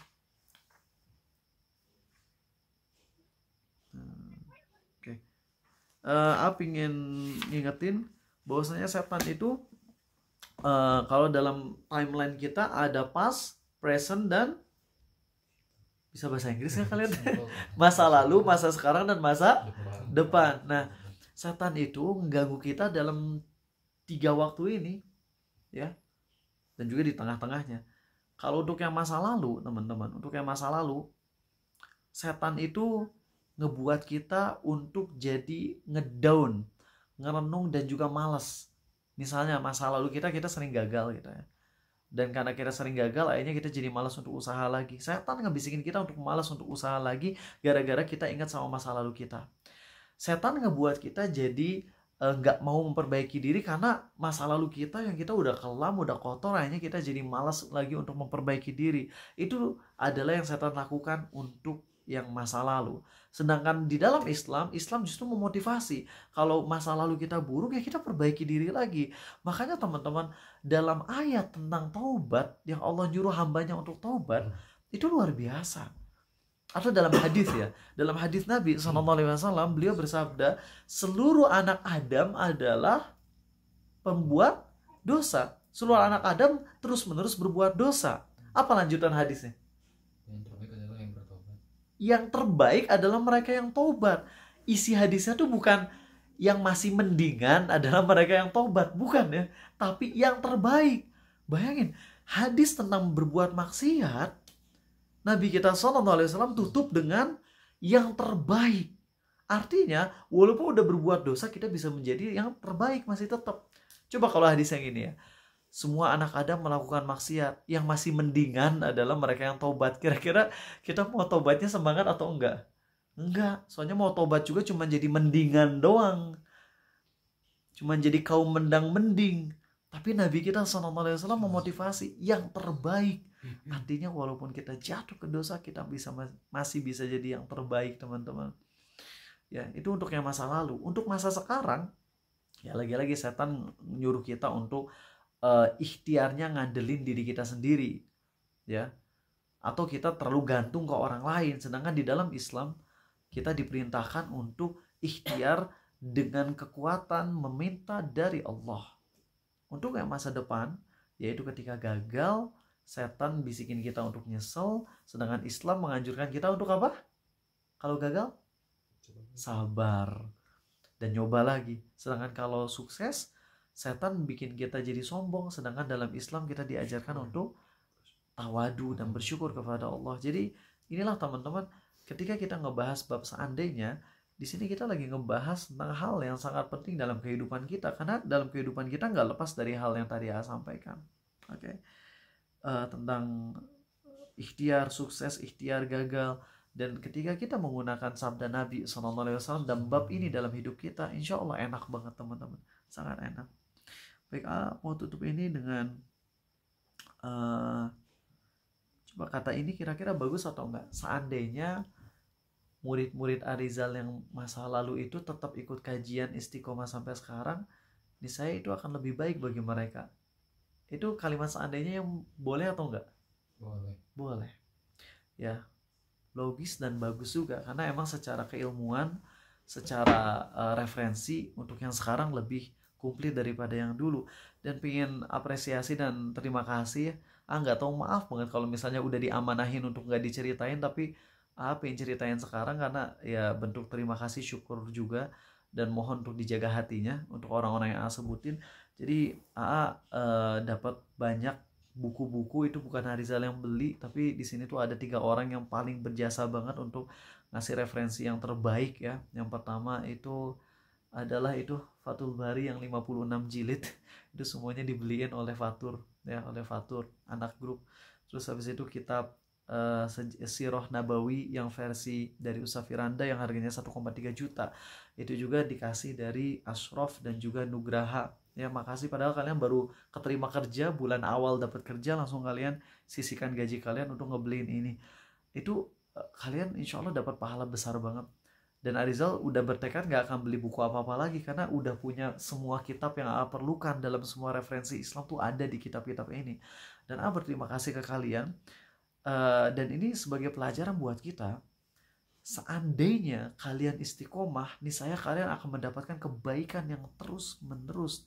Speaker 1: aku ingin ngingetin bahwasanya setan itu kalau dalam timeline kita ada past, present, dan bisa bahasa Inggris nggak kalian? Masa lalu, masa sekarang, dan masa depan. Nah, setan itu mengganggu kita dalam 3 waktu ini ya, dan juga di tengah-tengahnya. Kalau untuk yang masa lalu teman-teman, untuk yang masa lalu, setan itu ngebuat kita untuk jadi ngedown, ngerenung, dan juga malas. Misalnya masa lalu kita sering gagal gitu ya, dan karena kita sering gagal akhirnya kita jadi malas untuk usaha lagi. Setan ngebisikin kita untuk malas untuk usaha lagi gara-gara kita ingat sama masa lalu kita. Setan ngebuat kita jadi nggak mau memperbaiki diri karena masa lalu kita yang kita udah kelam, udah kotor, akhirnya kita jadi malas lagi untuk memperbaiki diri. Itu adalah yang setan lakukan untuk yang masa lalu. Sedangkan di dalam Islam justru memotivasi. Kalau masa lalu kita buruk ya kita perbaiki diri lagi. Makanya teman-teman, dalam ayat tentang taubat yang Allah nyuruh hambanya untuk taubat, itu luar biasa. Atau dalam hadis ya, dalam hadis Nabi SAW, beliau bersabda, seluruh anak Adam adalah pembuat dosa. Seluruh anak Adam terus-menerus berbuat dosa. Apa lanjutan hadisnya? Yang terbaik adalah mereka yang taubat. Isi hadisnya tuh bukan yang masih mendingan adalah mereka yang taubat, bukan ya, tapi yang terbaik. Bayangin, hadis tentang berbuat maksiat, Nabi kita SAW tutup dengan yang terbaik. Artinya, walaupun udah berbuat dosa, kita bisa menjadi yang terbaik masih tetap. Coba kalau hadis yang ini ya, semua anak Adam melakukan maksiat, yang masih mendingan adalah mereka yang taubat. Kira-kira kita mau taubatnya semangat atau enggak? Enggak, soalnya mau taubat juga cuma jadi mendingan doang, cuma jadi kaum mendang-mending. Tapi Nabi kita SAW memotivasi yang terbaik. Artinya walaupun kita jatuh ke dosa, kita masih bisa jadi yang terbaik teman-teman. Ya, itu untuk yang masa lalu. Untuk masa sekarang, ya lagi-lagi setan nyuruh kita untuk ikhtiarnya ngandelin diri kita sendiri ya, atau kita terlalu gantung ke orang lain. Sedangkan di dalam Islam kita diperintahkan untuk ikhtiar dengan kekuatan meminta dari Allah. Untuk yang masa depan, yaitu ketika gagal, setan bisikin kita untuk nyesel, sedangkan Islam menganjurkan kita untuk apa? Kalau gagal, sabar dan nyoba lagi. Sedangkan kalau sukses, setan bikin kita jadi sombong, sedangkan dalam Islam kita diajarkan untuk tawadu dan bersyukur kepada Allah. Jadi inilah teman-teman, ketika kita ngebahas bab seandainya, di sini kita lagi ngebahas tentang hal yang sangat penting dalam kehidupan kita, karena dalam kehidupan kita nggak lepas dari hal yang tadi saya sampaikan. Oke. Tentang ikhtiar sukses, ikhtiar gagal, dan ketika kita menggunakan sabda Nabi SAW dan bab ini dalam hidup kita, insya Allah enak banget teman-teman, sangat enak. Baik, mau tutup ini dengan coba kata ini kira-kira bagus atau enggak. Seandainya murid-murid Arizal yang masa lalu itu tetap ikut kajian istiqomah sampai sekarang, saya itu akan lebih baik bagi mereka. Itu kalimat seandainya yang boleh atau enggak? Boleh. Ya, logis dan bagus juga, karena emang secara keilmuan, secara referensi untuk yang sekarang lebih komplit daripada yang dulu. Dan pengen apresiasi dan terima kasih ya. Nggak tahu, maaf banget kalau misalnya udah diamanahin untuk nggak diceritain, tapi pengen ceritain sekarang karena ya bentuk terima kasih, syukur juga, dan mohon untuk dijaga hatinya untuk orang-orang yang sebutin. Jadi dapat banyak buku-buku, itu bukan Harizal yang beli, tapi di sini tuh ada 3 orang yang paling berjasa banget untuk ngasih referensi yang terbaik ya. Yang pertama itu adalah itu Fathul Bari yang 56 jilid. Itu semuanya dibeliin oleh Fatur ya, oleh Fatur anak grup. Terus habis itu kitab Sirah Nabawi yang versi dari Ustaz Firanda yang harganya 1,3 juta. Itu juga dikasih dari Ashraf dan juga Nugraha. Ya, makasih, padahal kalian baru keterima kerja, bulan awal dapat kerja langsung kalian sisihkan gaji kalian untuk ngebeliin ini. Itu kalian insya Allah dapat pahala besar banget. Dan Arizal udah bertekad gak akan beli buku apa-apa lagi, karena udah punya semua kitab yang perlukan dalam semua referensi Islam tuh ada di kitab-kitab ini. Dan berterima kasih ke kalian. Dan ini sebagai pelajaran buat kita, seandainya kalian istiqomah, niscaya kalian akan mendapatkan kebaikan yang terus menerus.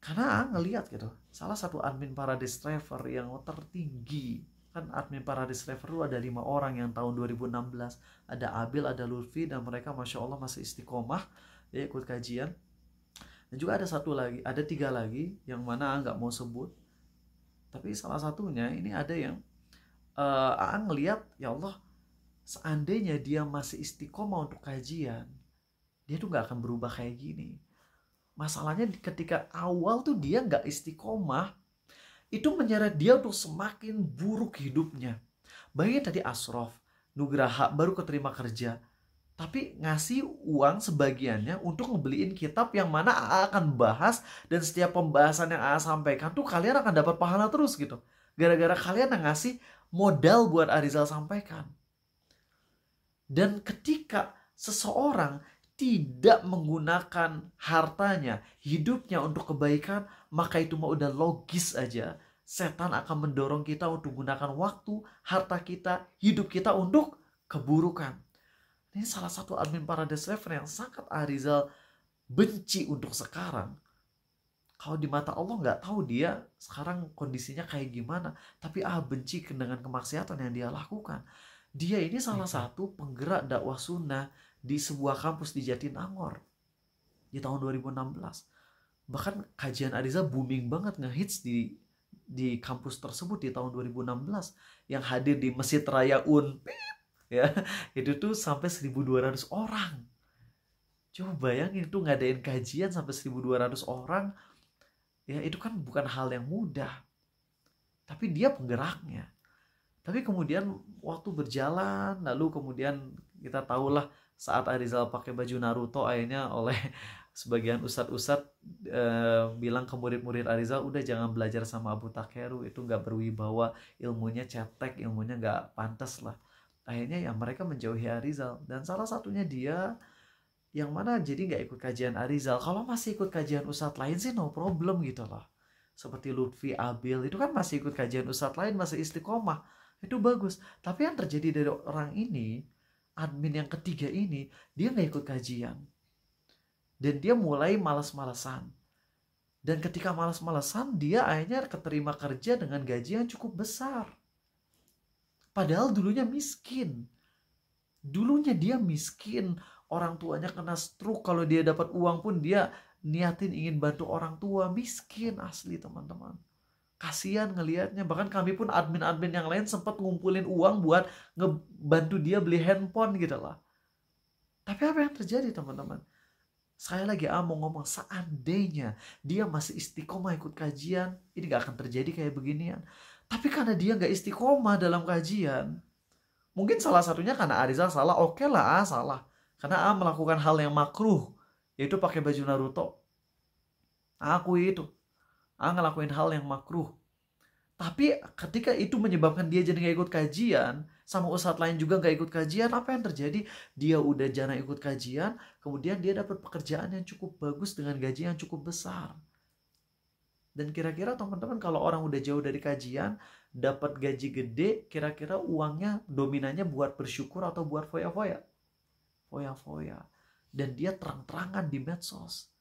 Speaker 1: Karena ngelihat gitu, salah satu admin Paradise Traveler yang tertinggi, kan admin Paradise Traveler itu ada 5 orang yang tahun 2016, ada Abil, ada Lutfi, dan mereka Masya Allah masih istiqomah ya, ikut kajian. Dan juga ada 3 lagi yang mana nggak mau sebut, tapi salah satunya ini ada yang ngelihat, ya Allah, seandainya dia masih istiqomah untuk kajian, dia tuh nggak akan berubah kayak gini. Masalahnya ketika awal tuh dia nggak istiqomah, itu menyeret dia untuk semakin buruk hidupnya. Bayangin tadi Ashraf, Nugraha baru keterima kerja, tapi ngasih uang sebagiannya untuk ngebeliin kitab yang mana akan bahas, dan setiap pembahasan yang sampaikan tuh kalian akan dapat pahala terus gitu. Gara-gara kalian yang ngasih modal buat Arizal sampaikan. Dan ketika seseorang tidak menggunakan hartanya, hidupnya untuk kebaikan, maka itu mah udah logis aja. Setan akan mendorong kita untuk menggunakan waktu, harta kita, hidup kita untuk keburukan. Ini salah satu admin Paradise Traveler yang sangat Arizal benci untuk sekarang. Kalau di mata Allah nggak tahu dia sekarang kondisinya kayak gimana, tapi benci dengan kemaksiatan yang dia lakukan. Dia ini salah satu penggerak dakwah sunnah di sebuah kampus di Jatinangor di tahun 2016. Bahkan kajian Arizal booming banget, ngehits di kampus tersebut di tahun 2016. Yang hadir di Masjid Raya ya, itu tuh sampai 1.200 orang. Coba bayangin itu ngadain kajian sampai 1.200 orang. Ya, itu kan bukan hal yang mudah. Tapi dia penggeraknya. Tapi kemudian waktu berjalan, lalu kemudian kita tahulah saat Arizal pakai baju Naruto, akhirnya oleh sebagian ustadz-ustadz bilang ke murid-murid Arizal, udah jangan belajar sama Abu Takeru, itu nggak berwibawa, ilmunya cetek, ilmunya nggak pantas lah. Akhirnya ya mereka menjauhi Arizal. Dan salah satunya dia yang mana jadi nggak ikut kajian Arizal. Kalau masih ikut kajian ustadz lain sih no problem gitu loh. Seperti Lutfi, Abil, itu kan masih ikut kajian ustadz lain, masih istiqomah. Itu bagus. Tapi yang terjadi dari orang ini, admin yang ketiga ini, dia nggak ikut kajian. Dan dia mulai malas-malasan. Dan ketika malas-malasan, dia akhirnya keterima kerja dengan gaji yang cukup besar. Padahal dulunya miskin. Dulunya dia miskin. Orang tuanya kena stroke, kalau dia dapat uang pun dia niatin ingin bantu orang tua. Miskin asli teman-teman. Kasihan ngelihatnya. Bahkan kami pun admin-admin yang lain sempat ngumpulin uang buat ngebantu dia beli handphone gitu lah. Tapi apa yang terjadi teman-teman? Saya lagi mau ngomong, seandainya dia masih istiqomah ikut kajian, ini gak akan terjadi kayak beginian. Tapi karena dia gak istiqomah dalam kajian, mungkin salah satunya karena Arizal salah, oke lah salah. Karena melakukan hal yang makruh yaitu pakai baju Naruto. Aku itu ngelakuin hal yang makruh. Tapi ketika itu menyebabkan dia jadi gak ikut kajian, sama ustadz lain juga gak ikut kajian, apa yang terjadi? Dia udah jarang ikut kajian, kemudian dia dapat pekerjaan yang cukup bagus dengan gaji yang cukup besar. Dan kira-kira teman-teman, kalau orang udah jauh dari kajian, dapat gaji gede, kira-kira uangnya dominannya buat bersyukur atau buat foya-foya? Foya-foya. Dan dia terang-terangan di medsos.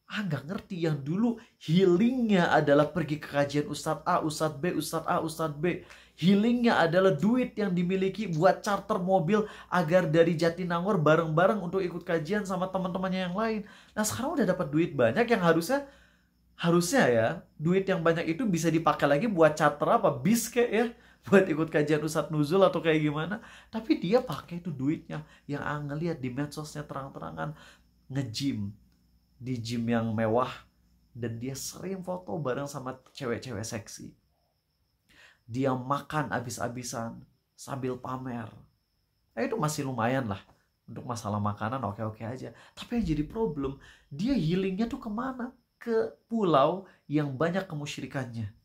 Speaker 1: Nggak ngerti, yang dulu healingnya adalah pergi ke kajian Ustadz A, Ustadz B, Ustadz A, Ustadz B. Healingnya adalah duit yang dimiliki buat charter mobil agar dari Jatinangor bareng-bareng untuk ikut kajian sama teman-temannya yang lain. Nah sekarang udah dapat duit banyak yang harusnya ya, duit yang banyak itu bisa dipakai lagi buat charter apa, bis kayak ya, buat ikut kajian Ustadz Nuzul atau kayak gimana. Tapi dia pakai itu duitnya, yang ngeliat di medsosnya terang-terangan nge-gym di gym yang mewah, dan dia sering foto bareng sama cewek-cewek seksi. Dia makan abis-abisan sambil pamer. Itu masih lumayan lah untuk masalah makanan, oke-oke aja. Tapi yang jadi problem, dia healingnya tuh kemana? Ke pulau yang banyak kemusyrikannya.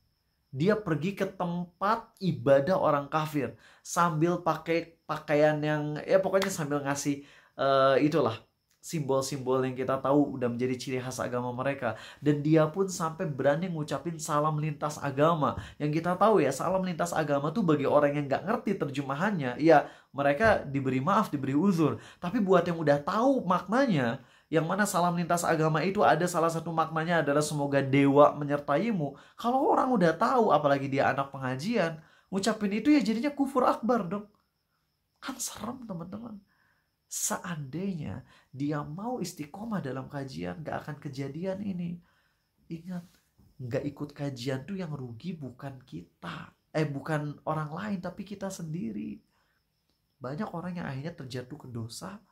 Speaker 1: Dia pergi ke tempat ibadah orang kafir sambil pakai pakaian yang ya pokoknya sambil ngasih itulah simbol-simbol yang kita tahu udah menjadi ciri khas agama mereka. Dan dia pun sampai berani ngucapin salam lintas agama. Yang kita tahu ya, salam lintas agama tuh bagi orang yang nggak ngerti terjemahannya, ya mereka diberi maaf, diberi uzur. Tapi buat yang udah tahu maknanya, yang mana salam lintas agama itu ada salah satu maknanya adalah semoga dewa menyertaimu. Kalau orang udah tahu, apalagi dia anak pengajian, ngucapin itu ya jadinya kufur akbar dong. Kan serem teman-teman. Seandainya dia mau istiqomah dalam kajian, gak akan kejadian ini. Ingat, gak ikut kajian tuh yang rugi bukan kita, bukan orang lain, tapi kita sendiri. Banyak orang yang akhirnya terjatuh ke dosa,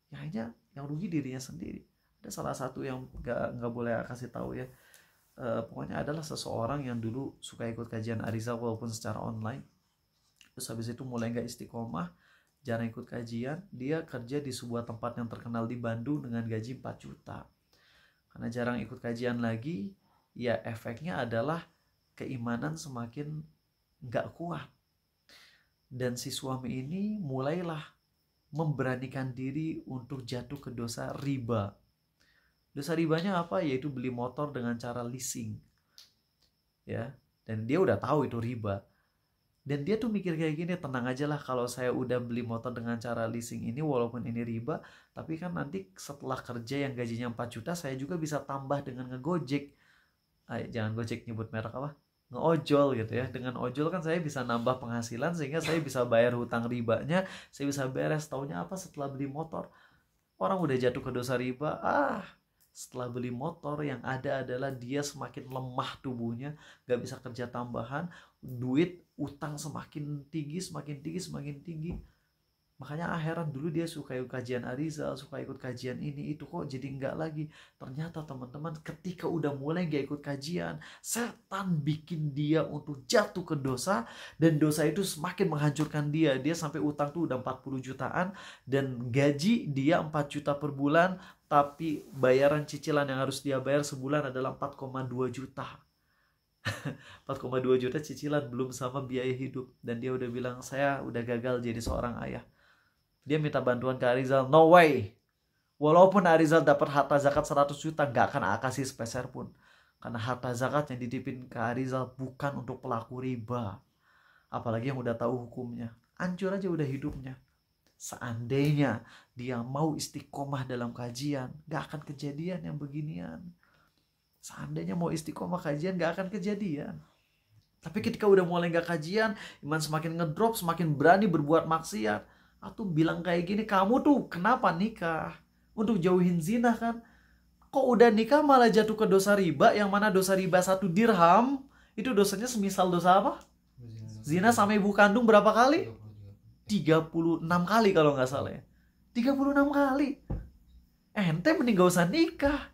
Speaker 1: yang akhirnya yang rugi dirinya sendiri. Ada salah satu yang gak boleh kasih tahu ya, pokoknya adalah seseorang yang dulu suka ikut kajian Arizal walaupun secara online. Terus habis itu mulai gak istiqomah, jarang ikut kajian, dia kerja di sebuah tempat yang terkenal di Bandung dengan gaji 4 juta. Karena jarang ikut kajian lagi, ya efeknya adalah keimanan semakin gak kuat. Dan si suami ini mulailah memberanikan diri untuk jatuh ke dosa riba. Dosa ribanya apa? Yaitu beli motor dengan cara leasing. Ya, dan dia udah tahu itu riba. Dan dia tuh mikir kayak gini, tenang aja lah kalau saya udah beli motor dengan cara leasing ini, walaupun ini riba, tapi kan nanti setelah kerja yang gajinya 4 juta, saya juga bisa tambah dengan ngegojek. Jangan gojek nyebut merek apa? Ngeojol gitu ya. Dengan ojol kan saya bisa nambah penghasilan sehingga saya bisa bayar hutang ribanya, saya bisa beres. Taunya apa? Setelah beli motor, orang udah jatuh ke dosa riba. Setelah beli motor yang ada adalah dia semakin lemah tubuhnya, gak bisa kerja tambahan, duit utang semakin tinggi. Makanya heran, dulu dia suka ikut kajian Arizal, suka ikut kajian ini itu, kok jadi enggak lagi. Ternyata teman-teman, ketika udah mulai gak ikut kajian, setan bikin dia untuk jatuh ke dosa, dan dosa itu semakin menghancurkan dia. Dia sampai utang tuh udah 40 jutaan, dan gaji dia 4 juta per bulan, tapi bayaran cicilan yang harus dia bayar sebulan adalah 4,2 juta. 4,2 juta cicilan belum sama biaya hidup. Dan dia udah bilang, saya udah gagal jadi seorang ayah. Dia minta bantuan ke Arizal, no way. Walaupun Arizal dapat harta zakat 100 juta, gak akan kasih sepeser pun. Karena harta zakat yang dititipin ke Arizal bukan untuk pelaku riba. Apalagi yang udah tahu hukumnya. Hancur aja udah hidupnya. Seandainya dia mau istiqomah dalam kajian, gak akan kejadian yang beginian. Seandainya mau istiqomah kajian, gak akan kejadian. Tapi ketika udah mulai gak kajian, iman semakin ngedrop, semakin berani berbuat maksiat. Atau bilang kayak gini, kamu tuh kenapa nikah? Untuk jauhin zina kan? Kok udah nikah malah jatuh ke dosa riba, yang mana dosa riba 1 dirham, itu dosanya semisal dosa apa? Zina sama ibu kandung berapa kali? 36 kali kalau nggak salah ya. 36 kali. Ente mending gak usah nikah.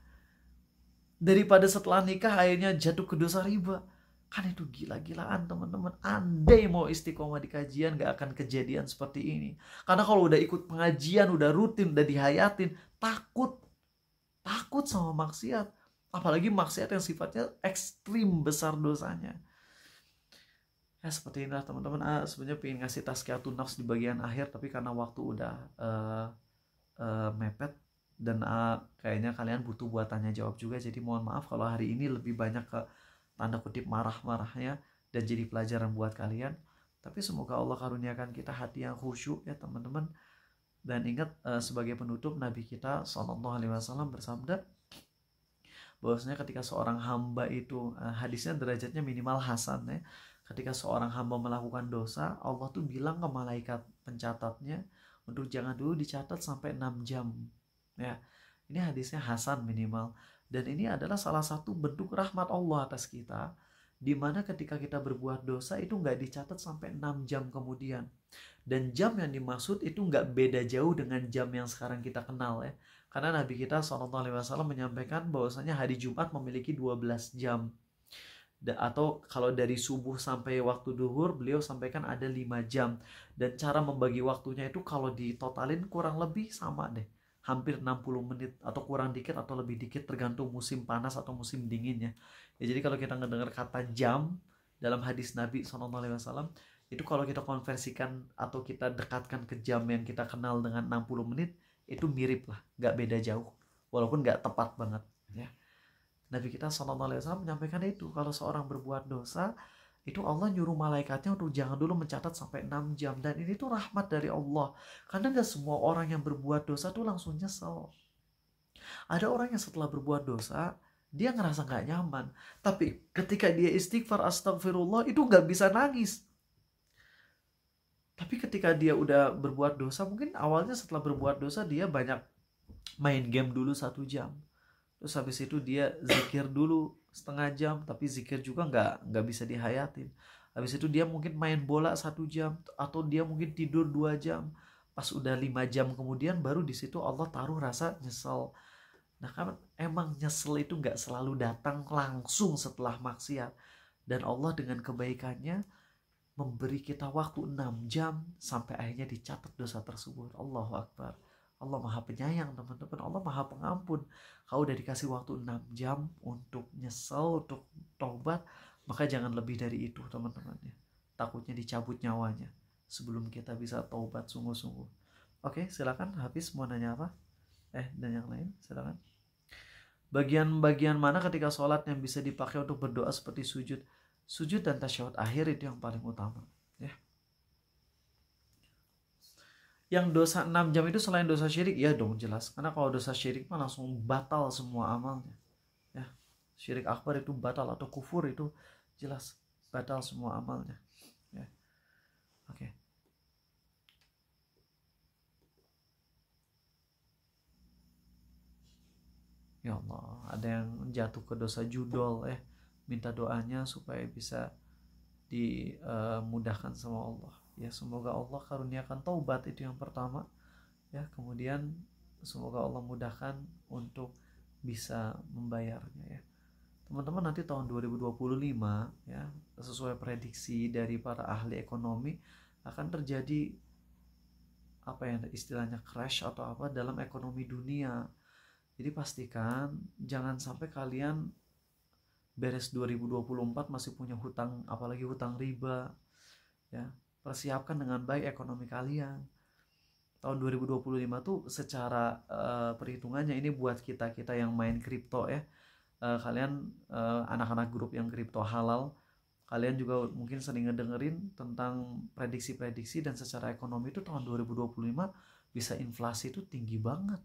Speaker 1: Daripada setelah nikah akhirnya jatuh ke dosa riba. Kan itu gila-gilaan teman-teman. Andai mau istiqomah di kajian gak akan kejadian seperti ini. Karena kalau udah ikut pengajian, udah rutin, udah dihayatin, takut takut sama maksiat, apalagi maksiat yang sifatnya ekstrim besar dosanya. Ya seperti inilah teman-teman. Sebenarnya pengen ngasih tazkiyatun nafs di bagian akhir, tapi karena waktu udah mepet dan kayaknya kalian butuh buat tanya jawab juga, jadi mohon maaf kalau hari ini lebih banyak ke tanda kutip marah-marahnya dan jadi pelajaran buat kalian. Tapi semoga Allah karuniakan kita hati yang khusyuk ya teman-teman. Dan ingat, sebagai penutup, Nabi kita SAW bersabda bahwasanya ketika seorang hamba itu, hadisnya derajatnya minimal hasan ya, ketika seorang hamba melakukan dosa, Allah tuh bilang ke malaikat pencatatnya untuk jangan dulu dicatat sampai 6 jam ya. Ini hadisnya hasan minimal, dan ini adalah salah satu bentuk rahmat Allah atas kita, dimana ketika kita berbuat dosa itu nggak dicatat sampai 6 jam kemudian. Dan jam yang dimaksud itu nggak beda jauh dengan jam yang sekarang kita kenal ya, karena Nabi kita SAW menyampaikan bahwasanya hari Jumat memiliki 12 jam, atau kalau dari subuh sampai waktu duhur beliau sampaikan ada 5 jam. Dan cara membagi waktunya itu kalau ditotalin kurang lebih sama deh, hampir 60 menit atau kurang dikit atau lebih dikit tergantung musim panas atau musim dinginnya ya. Jadi kalau kita ngedengar kata jam dalam hadis Nabi SAW itu, kalau kita konversikan atau kita dekatkan ke jam yang kita kenal dengan 60 menit, itu mirip lah, gak beda jauh, walaupun gak tepat banget ya. Nabi kita SAW menyampaikan itu, kalau seorang berbuat dosa itu Allah nyuruh malaikatnya untuk jangan dulu mencatat sampai 6 jam. Dan ini tuh rahmat dari Allah, karena gak semua orang yang berbuat dosa tuh langsung nyesel. Ada orang yang setelah berbuat dosa dia ngerasa gak nyaman, tapi ketika dia istighfar astagfirullah itu gak bisa nangis. Tapi ketika dia udah berbuat dosa, mungkin awalnya setelah berbuat dosa dia banyak main game dulu 1 jam, terus habis itu dia zikir dulu setengah jam, tapi zikir juga nggak bisa dihayatin. Habis itu dia mungkin main bola 1 jam, atau dia mungkin tidur 2 jam. Pas udah 5 jam kemudian baru di situ Allah taruh rasa nyesel. Nah kan emang nyesel itu nggak selalu datang langsung setelah maksiat, dan Allah dengan kebaikannya memberi kita waktu 6 jam sampai akhirnya dicatat dosa tersebut. Allahu Akbar. Allah maha penyayang teman-teman, Allah maha pengampun. Kau udah dikasih waktu 6 jam untuk nyesel, untuk taubat, maka jangan lebih dari itu teman-teman ya. Takutnya dicabut nyawanya sebelum kita bisa taubat sungguh-sungguh. Oke, silakan Hafiz mau nanya apa? Dan yang lain silakan. Bagian-bagian mana ketika sholat yang bisa dipakai untuk berdoa seperti sujud? Sujud dan tasyahud akhir itu yang paling utama ya. Yang dosa 6 jam itu selain dosa syirik, ya dong jelas. Karena kalau dosa syirik mah langsung batal semua amalnya ya. Syirik akbar itu batal, atau kufur itu jelas batal semua amalnya ya. Oke. Ya Allah, ada yang jatuh ke dosa judol ya. Minta doanya supaya bisa dimudahkan sama Allah ya. Semoga Allah karuniakan taubat, itu yang pertama ya. Kemudian semoga Allah mudahkan untuk bisa membayarnya ya. Teman-teman, nanti tahun 2025 ya, sesuai prediksi dari para ahli ekonomi, akan terjadi apa ya istilahnya, crash atau apa dalam ekonomi dunia. Jadi pastikan jangan sampai kalian beres 2024 masih punya hutang, apalagi hutang riba ya. Persiapkan dengan baik ekonomi kalian. Tahun 2025 tuh secara perhitungannya, ini buat kita yang main kripto ya. Kalian anak-anak grup yang kripto halal, kalian juga mungkin sering ngedengerin tentang prediksi-prediksi, dan secara ekonomi itu tahun 2025 bisa inflasi itu tinggi banget,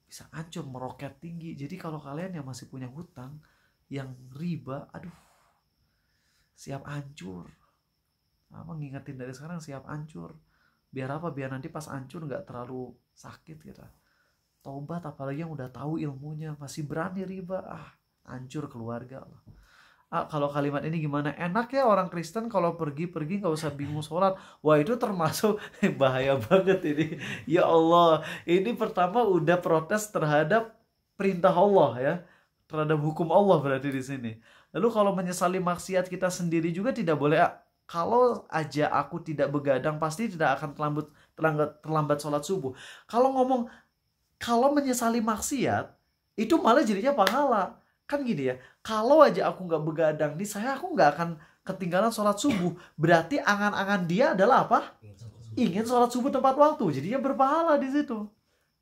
Speaker 1: bisa hancur, meroket tinggi. Jadi kalau kalian yang masih punya hutang yang riba, aduh, siap hancur. Ngingetin dari sekarang, siap hancur. Biar apa? Biar nanti pas hancur nggak terlalu sakit gitu. Taubat, apalagi yang udah tahu ilmunya masih berani riba, hancur keluarga Allah. Kalau kalimat ini gimana? Enak ya orang Kristen kalau pergi nggak usah bingung sholat. Wah, itu termasuk bahaya banget ini. Ya Allah, ini pertama udah protes terhadap perintah Allah ya, terhadap hukum Allah berarti di sini. Lalu kalau menyesali maksiat kita sendiri juga tidak boleh. Kalau aja aku tidak begadang pasti tidak akan terlambat sholat subuh. Kalau menyesali maksiat itu malah jadinya pahala. Kan gini ya, kalau aja aku nggak begadang nih, aku nggak akan ketinggalan sholat subuh. Berarti angan-angan dia adalah apa? Ingin sholat subuh tepat waktu. Jadinya berpahala di situ.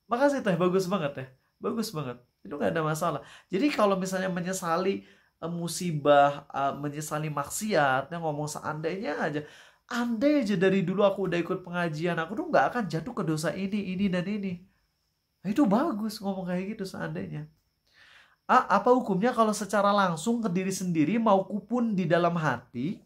Speaker 1: Makasih teh, bagus banget ya. Bagus banget. Itu nggak ada masalah. Jadi kalau misalnya menyesali musibah, menyesali maksiat, ngomong seandainya aja. Andai aja dari dulu aku udah ikut pengajian, aku tuh nggak akan jatuh ke dosa ini, dan ini. Nah, itu bagus ngomong kayak gitu seandainya. Apa hukumnya kalau secara langsung ke diri sendiri maupun di dalam hati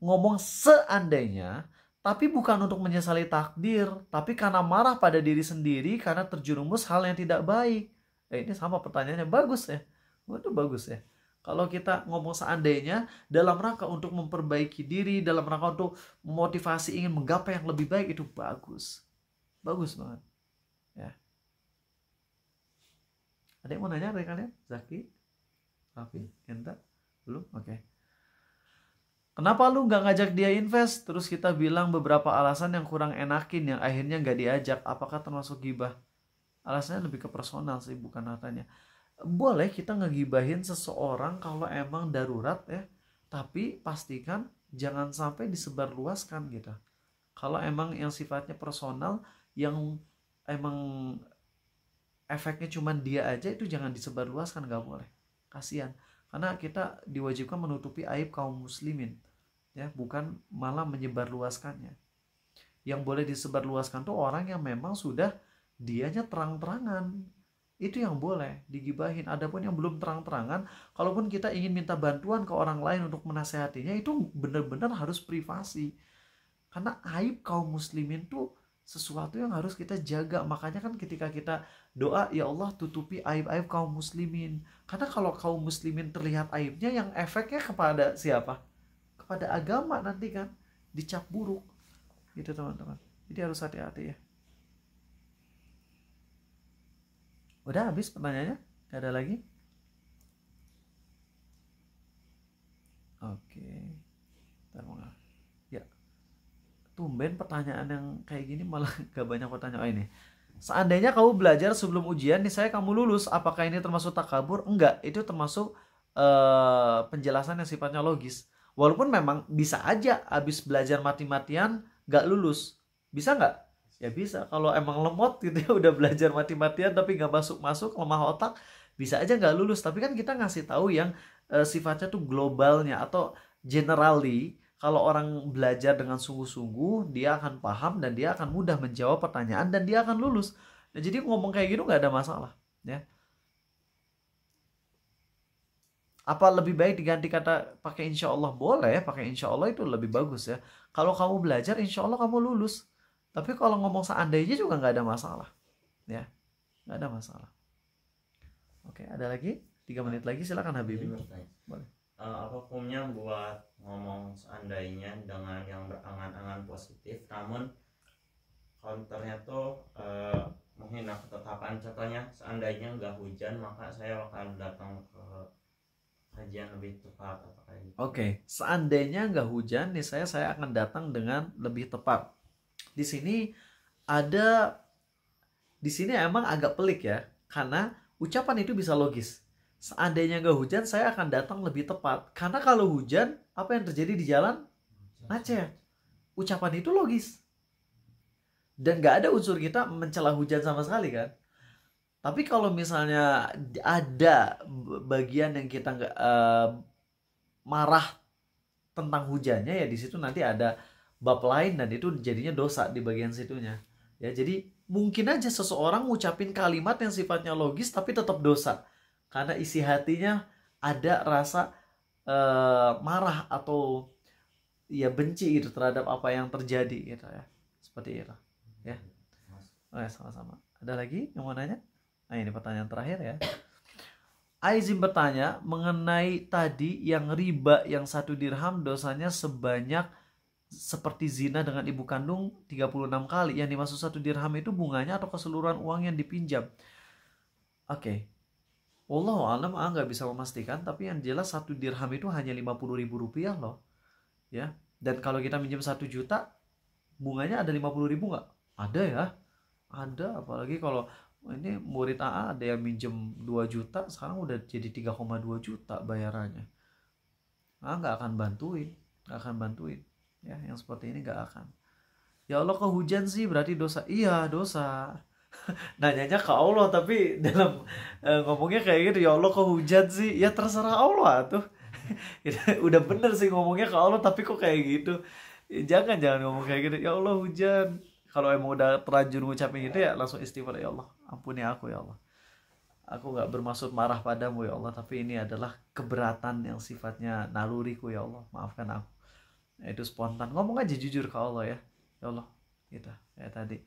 Speaker 1: ngomong seandainya, tapi bukan untuk menyesali takdir, tapi karena marah pada diri sendiri karena terjerumus hal yang tidak baik. Ini sama pertanyaannya, bagus ya. Itu bagus ya. Kalau kita ngomong seandainya dalam rangka untuk memperbaiki diri, dalam rangka untuk memotivasi ingin menggapai yang lebih baik, itu bagus. Bagus banget. Ya. Ada yang mau nanya dari kalian? Zaki? Raffi? Kenta? Belum? Oke. Kenapa lu nggak ngajak dia invest? Terus kita bilang beberapa alasan yang kurang enakin yang akhirnya nggak diajak. Apakah termasuk gibah? Alasannya lebih ke personal sih, bukan hartanya. Boleh kita ngegibahin seseorang kalau emang darurat ya. Tapi pastikan jangan sampai disebarluaskan gitu. Kalau emang yang sifatnya personal, yang emang efeknya cuma dia aja, itu jangan disebarluaskan, nggak boleh. Kasihan. Karena kita diwajibkan menutupi aib kaum muslimin, ya, bukan malah menyebarluaskannya. Yang boleh disebarluaskan tuh orang yang memang sudah dianya terang-terangan. Itu yang boleh digibahin. Adapun yang belum terang-terangan, kalaupun kita ingin minta bantuan ke orang lain untuk menasehatinya, itu benar-benar harus privasi. Karena aib kaum muslimin tuh sesuatu yang harus kita jaga. Makanya kan ketika kita doa, ya Allah tutupi aib-aib kaum muslimin. Karena kalau kaum muslimin terlihat aibnya, yang efeknya kepada siapa? Kepada agama nanti kan, dicap buruk. Gitu teman-teman. Jadi harus hati-hati ya. Udah habis pertanyaannya? Gak ada lagi? Oke. Ya. Tumben pertanyaan yang kayak gini malah gak banyak pertanyaan. Oh, ini. Seandainya kamu belajar sebelum ujian, nih saya kamu lulus, apakah ini termasuk takabur? Enggak, itu termasuk penjelasan yang sifatnya logis. Walaupun memang bisa aja habis belajar mati-matian gak lulus. Bisa nggak? Ya bisa. Kalau emang lemot gitu ya, udah belajar mati-matian tapi gak masuk-masuk, lemah otak, bisa aja gak lulus. Tapi kan kita ngasih tahu yang sifatnya tuh globalnya atau generally. Kalau orang belajar dengan sungguh-sungguh, dia akan paham dan dia akan mudah menjawab pertanyaan dan dia akan lulus. Nah, jadi ngomong kayak gitu nggak ada masalah, ya. Apa lebih baik diganti kata pakai insya Allah? Boleh, pakai insya Allah itu lebih bagus ya. Kalau kamu belajar, insya Allah kamu lulus. Tapi kalau ngomong seandainya juga nggak ada masalah, ya, nggak ada masalah. Oke, ada lagi 3 menit lagi, silakan Habibie. Boleh.
Speaker 2: Apa hukumnya buat ngomong seandainya dengan yang berangan-angan positif, namun counternya tuh menghina ketetapan? Contohnya, seandainya nggak hujan maka saya akan datang ke kajian lebih tepat, atau kayak gitu.
Speaker 1: Oke, seandainya nggak hujan nih, saya akan datang dengan lebih tepat. Di sini emang agak pelik ya, karena ucapan itu bisa logis. Seandainya nggak hujan, saya akan datang lebih tepat. Karena kalau hujan, apa yang terjadi di jalan? Macet. Ucapan itu logis. Dan nggak ada unsur kita mencela hujan sama sekali kan. Tapi kalau misalnya ada bagian yang kita nggak marah tentang hujannya, ya di situ nanti ada bab lain dan itu jadinya dosa di bagian situnya. Ya, jadi mungkin aja seseorang ngucapin kalimat yang sifatnya logis tapi tetap dosa. Karena isi hatinya ada rasa marah atau ya benci gitu terhadap apa yang terjadi gitu ya. Seperti itu. Ya. Oke, sama-sama. Ada lagi yang mau nanya? Nah, ini pertanyaan terakhir ya. Aizim bertanya mengenai tadi yang riba yang 1 dirham dosanya sebanyak seperti zina dengan ibu kandung 36 kali. Yang dimaksud 1 dirham itu bunganya atau keseluruhan uang yang dipinjam? Oke. Wallahu a'lam, nggak bisa memastikan, tapi yang jelas 1 dirham itu hanya 50.000 rupiah loh, ya. Dan kalau kita minjem 1 juta, bunganya ada 50.000 nggak? Ada ya. Ada, apalagi kalau ini murid AA ada yang minjem 2 juta, sekarang udah jadi 3,2 juta bayarannya. Nggak akan bantuin, nggak akan bantuin. Ya, yang seperti ini nggak akan. Ya Allah, kok hujan sih berarti dosa? Iya, dosa. Nanyanya ke Allah tapi dalam ngomongnya kayak gitu, ya Allah kok hujan sih? Ya terserah Allah tuh. Udah bener sih ngomongnya ke Allah tapi kok kayak gitu. Jangan ngomong kayak gitu. Ya Allah hujan. Kalau emang udah terlanjur ngucapin gitu ya langsung istighfar, ya Allah ampuni aku ya Allah. Aku nggak bermaksud marah padamu ya Allah, tapi ini adalah keberatan yang sifatnya naluriku ya Allah. Maafkan aku. Nah, itu spontan. Ngomong aja jujur ke Allah ya. Ya Allah, gitu. Kayak tadi.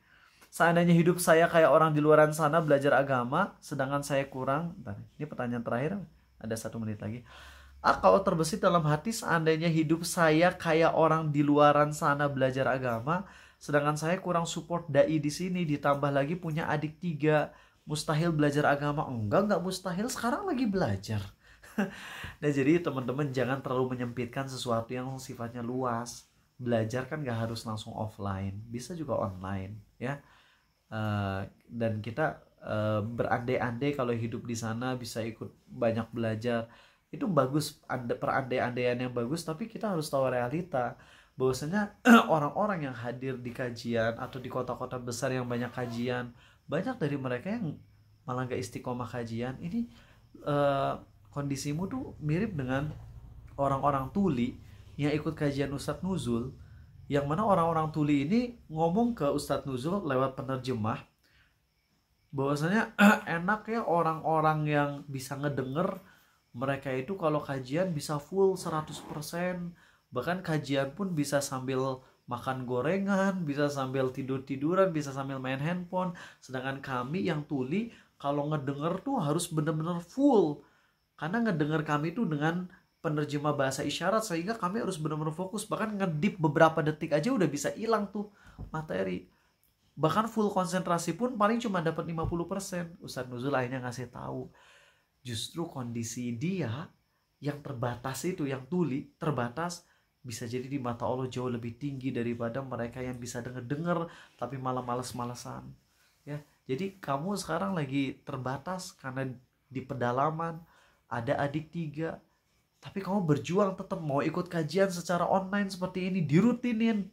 Speaker 1: Seandainya hidup saya kayak orang di luaran sana belajar agama, sedangkan saya kurang. Bentar, ini pertanyaan terakhir. Ada 1 menit lagi. Kalau terbesit dalam hati, seandainya hidup saya kayak orang di luaran sana belajar agama, sedangkan saya kurang support dai di sini, ditambah lagi punya adik 3, mustahil belajar agama? Enggak mustahil, sekarang lagi belajar. Nah jadi teman-teman jangan terlalu menyempitkan sesuatu yang sifatnya luas. Belajar kan gak harus langsung offline, bisa juga online ya. Dan kita berandai-andai kalau hidup di sana bisa ikut banyak belajar, itu bagus, perandai-andaian yang bagus, tapi kita harus tahu realita bahwasanya orang-orang yang hadir di kajian atau di kota-kota besar yang banyak kajian, banyak dari mereka yang malah gak istiqomah kajian. Ini kondisimu tuh mirip dengan orang-orang tuli yang ikut kajian Ustadz Nuzul, yang mana orang-orang tuli ini ngomong ke Ustadz Nuzul lewat penerjemah bahwasanya enak ya orang-orang yang bisa ngedenger, mereka itu kalau kajian bisa full 100%, bahkan kajian pun bisa sambil makan gorengan, bisa sambil tidur-tiduran, bisa sambil main handphone. Sedangkan kami yang tuli kalau ngedenger tuh harus bener-bener full, karena ngedenger kami tuh dengan penerjemah bahasa isyarat, sehingga kami harus benar-benar fokus. Bahkan ngedip beberapa detik aja udah bisa hilang tuh materi. Bahkan full konsentrasi pun paling cuma dapat 50%. Ustadz Nuzul akhirnya ngasih tahu, justru kondisi dia yang terbatas itu, yang tuli terbatas, bisa jadi di mata Allah jauh lebih tinggi daripada mereka yang bisa denger tapi malah males-malesan ya. Jadi kamu sekarang lagi terbatas karena di pedalaman ada adik 3, tapi kamu berjuang tetap mau ikut kajian secara online seperti ini, dirutinin,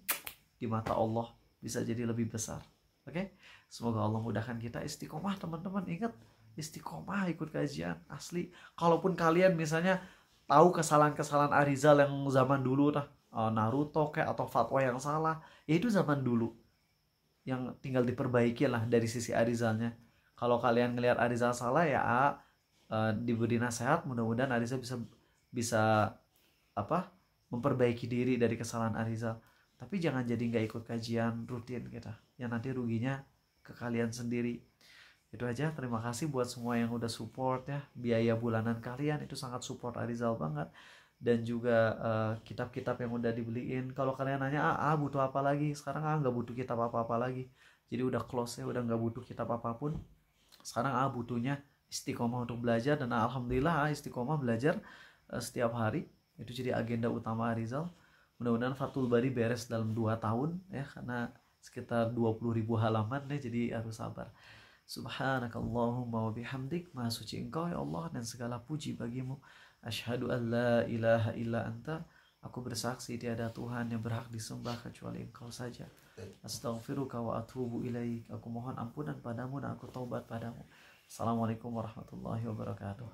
Speaker 1: di mata Allah bisa jadi lebih besar. Oke? Semoga Allah mudahkan kita istiqomah teman-teman. Ingat, istiqomah ikut kajian asli. Kalaupun kalian misalnya tahu kesalahan-kesalahan Arizal yang zaman dulu Naruto kayak atau fatwa yang salah, ya itu zaman dulu yang tinggal diperbaiki lah dari sisi Arizalnya. Kalau kalian ngelihat Arizal salah ya diberi nasihat, mudah-mudahan Arizal bisa memperbaiki diri dari kesalahan Arizal. Tapi jangan jadi nggak ikut kajian rutin kita, yang nanti ruginya ke kalian sendiri. Itu aja, terima kasih buat semua yang udah support ya. Biaya bulanan kalian itu sangat support Arizal banget. Dan juga kitab-kitab yang udah dibeliin. Kalau kalian nanya butuh apa lagi, sekarang nggak butuh kitab apa-apa lagi. Jadi udah close ya, udah nggak butuh kitab apapun. Sekarang butuhnya istiqomah untuk belajar. Dan alhamdulillah istiqomah belajar setiap hari. Itu jadi agenda utama Arizal. Mudah-mudahan Fathul Bari beres dalam 2 tahun ya, karena sekitar 20.000 halaman ya, jadi harus sabar. Subhanakallahumma wa bihamdik, maha suci Engkau ya Allah dan segala puji bagimu. Asyhadu an la ilaha illa anta, aku bersaksi tiada Tuhan yang berhak disembah kecuali Engkau saja. Astaghfiruka wa atubu ilaik, aku mohon ampunan padamu dan aku taubat padamu. Assalamualaikum warahmatullahi wabarakatuh.